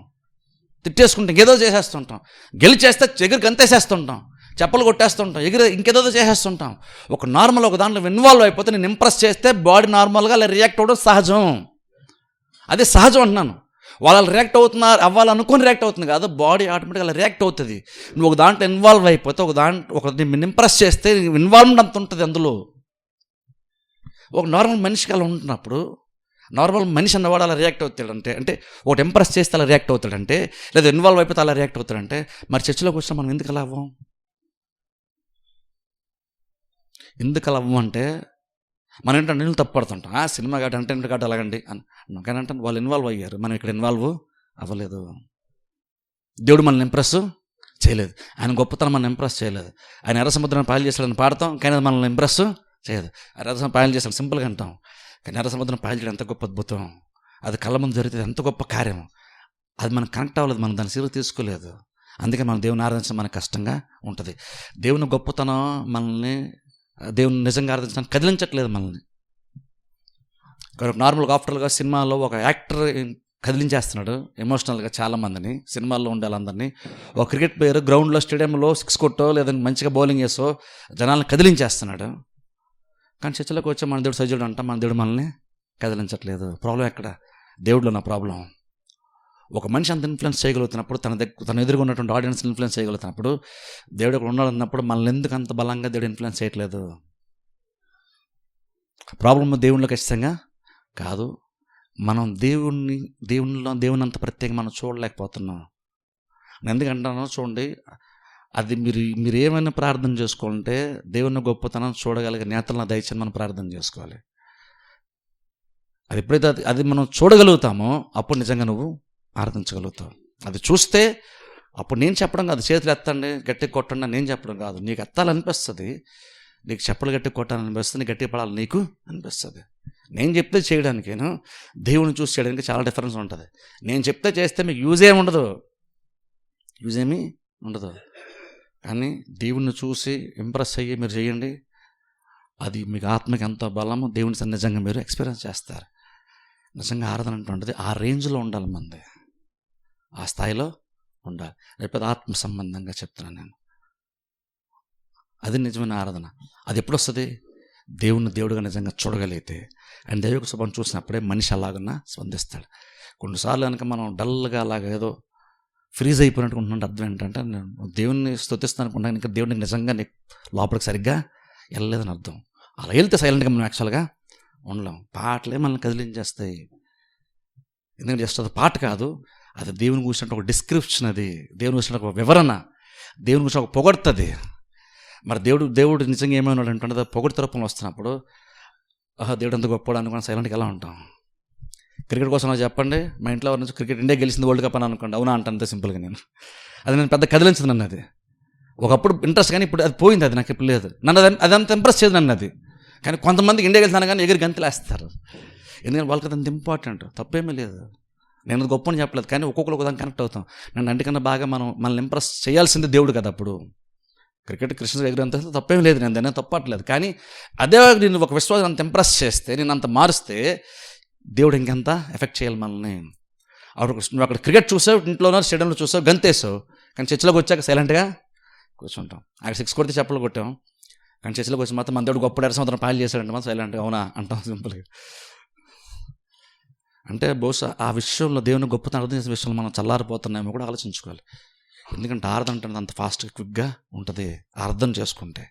తిట్టేసుకుంటాం, ఇంకేదో చేసేస్తుంటాం. గెలిచేస్తే ఎగిరి గంతేసేస్తుంటాం, చెప్పలు కొట్టేస్తుంటాం, ఎగిరి ఇంకేదో చేసేస్తుంటాం. ఒక నార్మల్ ఒక దాంట్లో ఇన్వాల్వ్ అయిపోతే నేను ఇంప్రెస్ చేస్తే బాడీ నార్మల్గా అలా రియాక్ట్ అవ్వడం సహజం. అదే సహజం అంటున్నాను. వాళ్ళు రియాక్ట్ అవ్వాలనుకుని రియాక్ట్ అవుతుంది కాదు, బాడీ ఆటోమేటిక్గా అలా రియాక్ట్ అవుతుంది. నువ్వు ఒక దాంట్లో ఇన్వాల్వ్ అయిపోతే, నిన్ను ఇంప్రెస్ చేస్తే ఇన్వాల్వ్మెంట్ అంత ఉంటుంది అందులో. ఒక నార్మల్ మనిషికి అలా ఉంటున్నప్పుడు, నార్మల్ మనిషి అన్నవాడు అలా రియాక్ట్ అవుతాడంటే, అంటే ఒకటి ఇంప్రెస్ చేస్తే అలా రియాక్ట్ అవుతాడంటే, లేదా ఇన్వాల్వ్ అయిపోతే అలా రియాక్ట్ అవుతాడంటే, మరి చర్చిలోకి వచ్చినా మనం ఎందుకు అలా అవ్వం? ఎందుకు అలా అవ్వమంటే మనం ఏంటంటే నీళ్ళు తప్పుపడుతుంటాం. సినిమా కాదు, ఎంటర్టైన్మెంట్ కాదు అలాగండి అని. కానీ అంటే వాళ్ళు ఇన్వాల్వ్ అయ్యారు, మనం ఇక్కడ ఇన్వాల్వ్ అవ్వలేదు. దేవుడు మనల్ని ఇంప్రెస్ చేయలేదు, ఆయన గొప్పతనం మనం ఇంప్రెస్ చేయలేదు. ఆయన ఎర్ర సముద్రాన్ని పాయలు చేశాడని పాడతాం, కానీ అది మనల్ని ఇంప్రెస్ చేయదు. ఎర్ర సముద్రం పాయలు చేశాడు సింపుల్గా అంటాం, కానీ ఎర్ర సముద్రం పాయలు చేయడం ఎంత గొప్ప అద్భుతం, అది కళ్ళ ముందు జరిగితే ఎంత గొప్ప కార్యం. అది మనకు కనెక్ట్ అవ్వలేదు, మనం దాన్ని సీరియస్ తీసుకోలేదు. అందుకే మనం దేవుని ఆరాధించడం మనకు కష్టంగా ఉంటుంది. దేవుని గొప్పతనం మనల్ని, దేవుని నిజంగా ఆరాధించడానికి కదిలించట్లేదు మనల్ని. నార్మల్గా ఆఫ్టర్గా సినిమాలో ఒక యాక్టర్ కదిలించేస్తున్నాడు ఎమోషనల్గా చాలామందిని, సినిమాల్లో ఉండే వాళ్ళందరినీ. ఒక క్రికెట్ ప్లేయర్ గ్రౌండ్లో స్టేడియంలో 6 కొట్టో లేదంటే మంచిగా బౌలింగ్ చేసో జనాలను కదిలించేస్తున్నాడు. కానీ చర్చలోకి వచ్చే మన దేవుడు సజీవుడు అంట, మన దేవుడు మనల్ని కదిలించట్లేదు. ప్రాబ్లం ఎక్కడ? దేవుడిలో నా ప్రాబ్లం. ఒక మనిషి అంత ఇన్ఫ్లుయెన్స్ చేయగలుగుతున్నప్పుడు, తన ఎదురుగా ఉన్నటువంటి ఆడియన్స్ ఇన్ఫ్లుయెన్స్ చేయగలుగుతున్నప్పుడు, దేవుడు అక్కడ ఉన్నాడన్నప్పుడు మనల్ని ఎందుకు అంత బలంగా దేవుడు ఇన్ఫ్లుయెన్స్ చేయట్లేదు? ప్రాబ్లమ్ దేవునిలో ఖచ్చితంగా కాదు, మనం దేవుని అంత ప్రత్యేకంగా మనం చూడలేకపోతున్నాం. నేను ఎందుకంటానో చూడండి, అది మీరు ఏమైనా ప్రార్థన చేసుకోవాలంటే దేవుని గొప్పతనం చూడగలిగే నేతలను దయచేసి మనం ప్రార్థన చేసుకోవాలి. అది ఎప్పుడైతే అది మనం చూడగలుగుతామో అప్పుడు నిజంగా నువ్వు ఆరాధించగలుగుతావు. అది చూస్తే అప్పుడు నేను చెప్పడం కాదు, చేతులు ఎత్తండి గట్టి కొట్టండి నేను చెప్పడం కాదు, నీకు ఎత్తాలనిపిస్తుంది, నీకు చెప్పలు గట్టి కొట్టాలనిపిస్తుంది, నీకు గట్టి పడాలి నీకు అనిపిస్తుంది. నేను చెప్తే చేయడానికేను దేవుని చూసి చేయడానికి చాలా డిఫరెన్స్ ఉంటుంది. నేను చెప్తే చేస్తే మీకు యూజ్ ఏమి ఉండదు. కానీ దేవుణ్ణి చూసి ఇంప్రెస్ అయ్యి మీరు చేయండి, అది మీకు ఆత్మకి ఎంతో బలము, దేవుని నిజంగా మీరు ఎక్స్పీరియన్స్ చేస్తారు. నిజంగా ఆరాధన అంటుంటుంది ఆ రేంజ్లో ఉండాలి, మంది ఆ స్థాయిలో ఉండాలి. లేకపోతే ఆత్మ సంబంధంగా చెప్తున్నాను నేను, అది నిజమైన ఆరాధన. అది ఎప్పుడు వస్తుంది? దేవుడుగా నిజంగా చూడగలిగితే, అండ్ దైవిక స్వభావం చూసినప్పుడే మనిషి అలాగన్నా స్పందిస్తాడు. కొన్నిసార్లు కనుక మనం డల్గా అలాగ ఏదో ఫ్రీజ్ అయిపోయినట్టు ఉంటున్నట్టు అర్థం ఏంటంటే, నేను దేవుణ్ణి స్తుతిస్తాను అనుకుంటాను, ఇంకా దేవుడికి నిజంగా నీకు లోపలికి సరిగ్గా వెళ్ళలేదని అర్థం. అలా వెళ్తే సైలెంట్గా మనం యాక్చువల్గా ఉండలేం. పాటలే మనల్ని కదిలించేస్తాయి. ఎందుకంటే జస్ట్ అది పాట కాదు, అది దేవుని గురించి ఒక డిస్క్రిప్షన్, అది దేవుని గురించి ఒక వివరణ, దేవుని గురించి ఒక పొగడుతుంది. మరి దేవుడు నిజంగా ఏమైనాడు అంటే పొగడ్త రూపంలో వస్తున్నప్పుడు, దేవుడు అంత గొప్పవాడు అనుకుని సైలెంట్గా ఎలా ఉంటాం? క్రికెట్ కోసం నాకు చెప్పండి, మా ఇంట్లో ఎవరి నుంచి క్రికెట్ ఇండియా గెలిచింది వరల్డ్ కప్ అని అనుకోండి, అవునా అంటే అంతే సింపుల్గా. నేను పెద్ద కదిలించదు నన్ను. అది ఒకప్పుడు ఇంట్రెస్ట్, కానీ ఇప్పుడు అది పోయింది, అది నాకు ఇప్పుడు లేదు. నన్ను అదంత ఇంప్రెస్ చేయదు నన్ను అది. కానీ కొంతమందికి ఇండియా గెలిచినా కానీ ఎగిరి గంతులేస్తారు, ఎందుకంటే వాళ్ళకి అదంత ఇంపార్టెంట్. తప్పేమీ లేదు, నేను గొప్ప అని చెప్పలేదు, కానీ ఒక్కొక్కరు ఒకదాన్ని కనెక్ట్ అవుతాం. నన్ను అంటికన్నా బాగా మనల్ని ఇంప్రెస్ చేయాల్సింది దేవుడు కదా. అప్పుడు క్రికెట్ కృష్ణ ఎగిరంత తప్పేం లేదు, నేను దాన్ని తప్పట్లేదు. కానీ అదే నేను ఒక విశ్వాసం అంత ఇంప్రెస్ చేస్తే, నేను అంత మారుస్తే దేవుడు ఇంకెంత ఎఫెక్ట్ చేయాలి మనల్ని. నువ్వు అక్కడ క్రికెట్ చూసావు, ఇంట్లోనో స్టేడియంలో చూసావు, గంతేసావు, కానీ చర్చిలోకి వచ్చాక సైలెంట్గా కూర్చుంటాం. అక్కడ 6 కొడితే చెప్పలు కొట్టాం, కానీ చర్చిలోకి వచ్చి మాత్రం మన దేవుడు గొప్ప ఎర్ర సముద్రం పాయలు చేశాడంటే మనం సైలెంట్గా అవునా అంటాం సింపుల్గా. అంటే బహుశా ఆ విషయంలో దేవుని గొప్పతనం అర్థం చేసే విషయంలో మనం చల్లారిపోతున్నామో కూడా ఆలోచించుకోవాలి. ఎందుకంటే ఆరాధన అంటే అంత ఫాస్ట్గా క్విక్గా ఉంటుంది అర్థం చేసుకుంటే.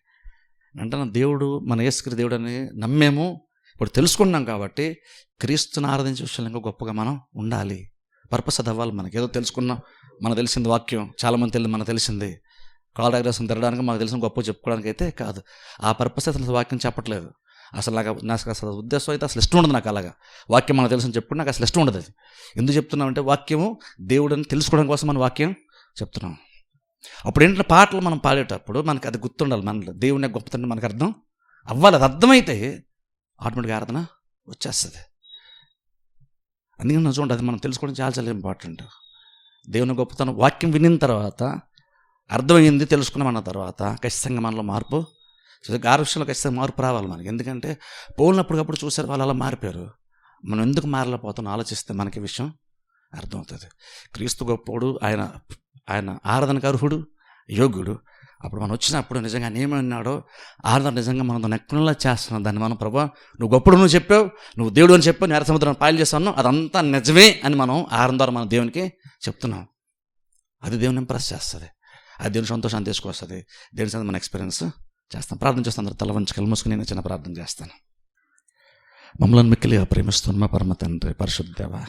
అంటే దేవుడు మన యేసుక్రీస్తు దేవుడు అని నమ్మేమో ఇప్పుడు తెలుసుకున్నాం కాబట్టి, క్రీస్తుని ఆరాధించే విషయంలో ఇంకా గొప్పగా మనం ఉండాలి. పర్పస్ అది అవ్వాలి. మనకి ఏదో తెలుసుకున్నాం, మనకు తెలిసింది వాక్యం, చాలామంది తెలియదు మనకు తెలిసింది, కాల్ రైగ్రెషన్ తిరగడానికి మాకు తెలిసిన గొప్ప చెప్పుకోవడానికి అయితే కాదు. ఆ పర్పస్ అసలు వాక్యం చెప్పట్లేదు. అసలు నాకు అసలు ఉద్దేశం అయితే అసలు ఇష్టం ఉండదు. నాకు అలాగా వాక్యం మనకు తెలిసిన చెప్పుకుంటే నాకు అసలు ఇష్టం ఉండదు. అది ఎందుకు చెప్తున్నామంటే, వాక్యము దేవుడిని తెలుసుకోవడం కోసం మన వాక్యం చెప్తున్నాం. అప్పుడు ఏంటంటే పాటలు మనం పాడేటప్పుడు మనకి అది గుర్తుండాలి, మనలో దేవుని గొప్పతనం మనకు అర్థం అవ్వాలి. అది అర్థమైతే ఆటోమేటిక్గా ఆరాధన వచ్చేస్తుంది. అందుకని చూడండి, అది మనం తెలుసుకోవడం చాలా చాలా ఇంపార్టెంట్. దేవుని గొప్పతనం వాక్యం వినిన తర్వాత, అర్థమైంది తెలుసుకున్నామన్న తర్వాత ఖచ్చితంగా మనలో మార్పు, ఆ విషయంలో ఖచ్చితంగా మార్పు రావాలి మనకి. ఎందుకంటే పోలినప్పటికప్పుడు చూసారు వాళ్ళు అలా మారిపోయారు. మనం ఎందుకు మారలేకపోతున్నాం ఆలోచిస్తే మనకి విషయం అర్థమవుతుంది. క్రీస్తు గొప్పోడు, ఆయన ఆరాధనకు అర్హుడు, యోగ్యుడు. అప్పుడు మనం వచ్చినప్పుడు నిజంగా ఆయన ఏమన్నాడో ఆరాధన నిజంగా మనం నెక్కునలా చేస్తున్నాం దాన్ని మనం ప్రభా నువ్వు గొప్పడు నువ్వు చెప్పావు, నువ్వు దేవుడు అని చెప్పావు, నేర సముద్రం పాయలు చేస్తాను, అదంతా నిజమే అని మనం ఆరాధన ద్వారా మన దేవునికి చెప్తున్నాం. అది దేవుని ఇంప్రెస్ చేస్తుంది, అది దేవుని సంతోషాన్ని తీసుకొస్తుంది. దేవుని సంగతి మన ఎక్స్పీరియన్స్ చేస్తాం. ప్రార్థన చేస్తాను. అందరూ తల వంచి కళ్ళు మూసుకుని నేను చిన్న ప్రార్థన చేస్తాను. మమ్మల్ని మిక్కిలిగా ప్రేమిస్తున్న మా పరమ తండ్రి, పరిశుద్ధ దేవా,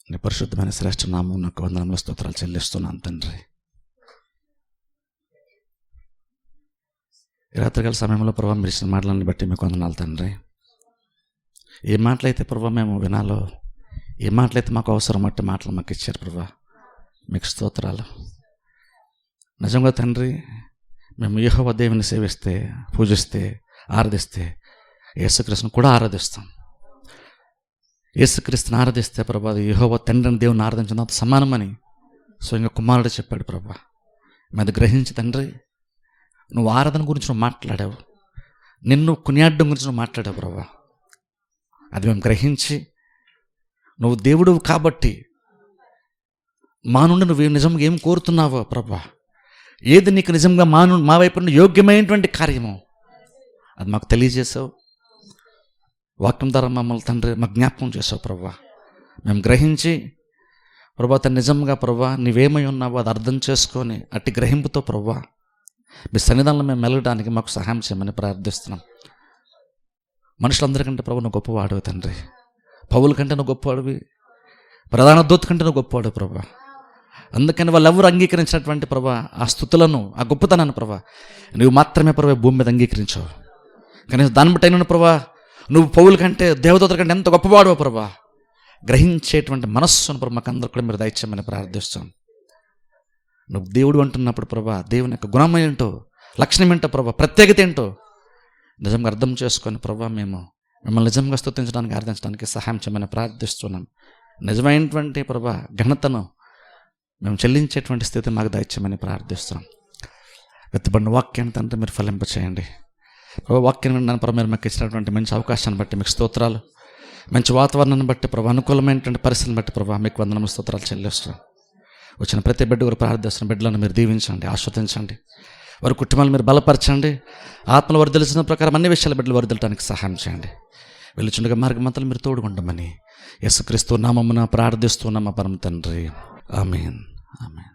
నీ పరిశుద్ధమైన శ్రేష్ఠ నామం నాకు వందనముల స్తోత్రాలు చెల్లిస్తున్నాను తండ్రి. ఈ రాత్రికాల సమయంలో ప్రభావ మీరు ఇచ్చిన మాటలను బట్టి మీకు వందనాలు తండ్రి. ఏ మాటలైతే ప్రభావ మేము వినాలో, ఏ మాటలైతే మాకు అవసరం అట్టి మాటలు మాకు ఇచ్చారు ప్రభా, మీకు స్తోత్రాలు. నిజంగా తండ్రి, మేము యెహోవా దేవుని సేవిస్తే, పూజిస్తే, ఆరాధిస్తే యేసుక్రీస్తుని కూడా ఆరాధిస్తాం. యేసుక్రీస్తుని ఆరాధిస్తే ప్రభా యెహోవా తండ్రిని దేవుని ఆరాధించినంత సమానమని స్వయంగా కుమారుడు చెప్పాడు ప్రభా. అది గ్రహించి తండ్రి, నువ్వు ఆరాధన గురించి నువ్వు మాట్లాడావు, నిన్ను కొనియాడడం గురించి నువ్వు మాట్లాడావు ప్రభా. అది మేము గ్రహించి నువ్వు దేవుడు కాబట్టి మా నుండి నువ్వు నిజంగా ఏం కోరుతున్నావో ప్రభా, ఏది నీకు నిజంగా మా వైపు నుండి యోగ్యమైనటువంటి కార్యమో అది మాకు తెలియజేసావు. వాక్యం ద్వారా మమ్మల్ని తండ్రి మాకు జ్ఞాపకం చేసావు ప్రభా. మేము గ్రహించి ప్రభా తను నిజంగా ప్రభా నీవేమై ఉన్నావో అది అర్థం చేసుకొని అట్టి గ్రహింపుతో ప్రభా మీ సన్నిధానంలో మేము మెలగడానికి మాకు సహాయం చేయమని ప్రార్థిస్తున్నాం. మనుషులందరికంటే ప్రభు నువ్వు గొప్పవాడివి తండ్రి. పౌలు కంటే నువ్వు గొప్పవాడివి, ప్రధాన దూత కంటే నువ్వు గొప్పవాడు ప్రభా. అందుకని వాళ్ళెవరు అంగీకరించినటువంటి ప్రభా ఆ స్థుతులను, ఆ గొప్పతనాన్ని ప్రభా నువ్వు మాత్రమే ప్రభా భూమి మీద అంగీకరించావు. కనీసం దాన్ని బట్టి అయిన ప్రభా నువ్వు పౌలు కంటే, దేవదూతల కంటే ఎంత గొప్పవాడో ప్రభా గ్రహించేటువంటి మనస్సును ప్రభా మాకు అందరూ కూడా మీరు దయచేయమని ప్రార్థిస్తాం. నువ్వు దేవుడు అంటున్నప్పుడు ప్రభా దేవుని యొక్క గుణం ఏంటో, లక్షణం ఏంటో ప్రభా, ప్రత్యేకత ఏంటో నిజంగా అర్థం చేసుకొని ప్రభా మేము మిమ్మల్ని నిజంగా స్తుతించడానికి, ఆరాధించడానికి సహాయం చేయమని ప్రార్థిస్తున్నాం. నిజమైనటువంటి ప్రభా ఘనతను మేము చెల్లించేటువంటి స్థితి మాకు దయచేయమని ప్రార్థిస్తున్నాం. వెతుబడిన వాక్యాన్ని తండ్రి మీరు ఫలింపచేయండి ప్రభా. వాక్యాన్ని వినడానికి ప్రభా మీరు మాకు ఇచ్చినటువంటి మంచి అవకాశాన్ని బట్టి మీకు స్తోత్రాలు. మంచి వాతావరణాన్ని బట్టి ప్రభా, అనుకూలమైనటువంటి పరిస్థితిని బట్టి ప్రభా మీకు వందనముల స్తోత్రాలు చెల్లిస్తున్నాం. వచ్చిన ప్రతి బిడ్డ కూడా ప్రార్థిస్తున్న బిడ్డలను మీరు దీవించండి, ఆస్వాదించండి, వారి కుటుంబాలు మీరు బలపరచండి. ఆత్మలు వర్ధిల్చిన ప్రకారం అన్ని విషయాల బిడ్డలు వర్ధిల్లడానికి సహాయం చేయండి. వెళ్ళుచుండగా మార్గమంతలు మీరు తోడుగుండమని యేసుక్రీస్తు నామమున ప్రార్థిస్తున్నాం మా పరమ తండ్రి. ఆమేన్, ఆమేన్.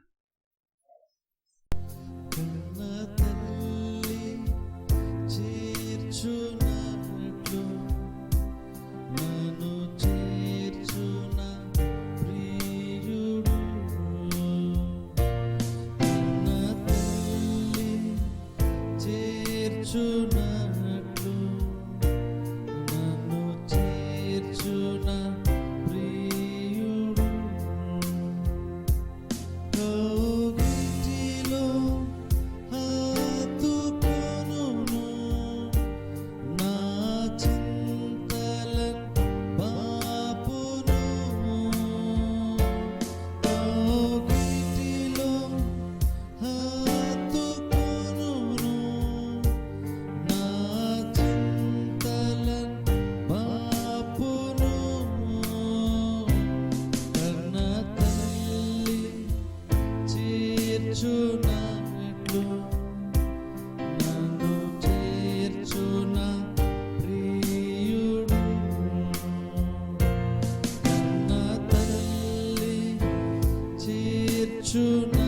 Tonight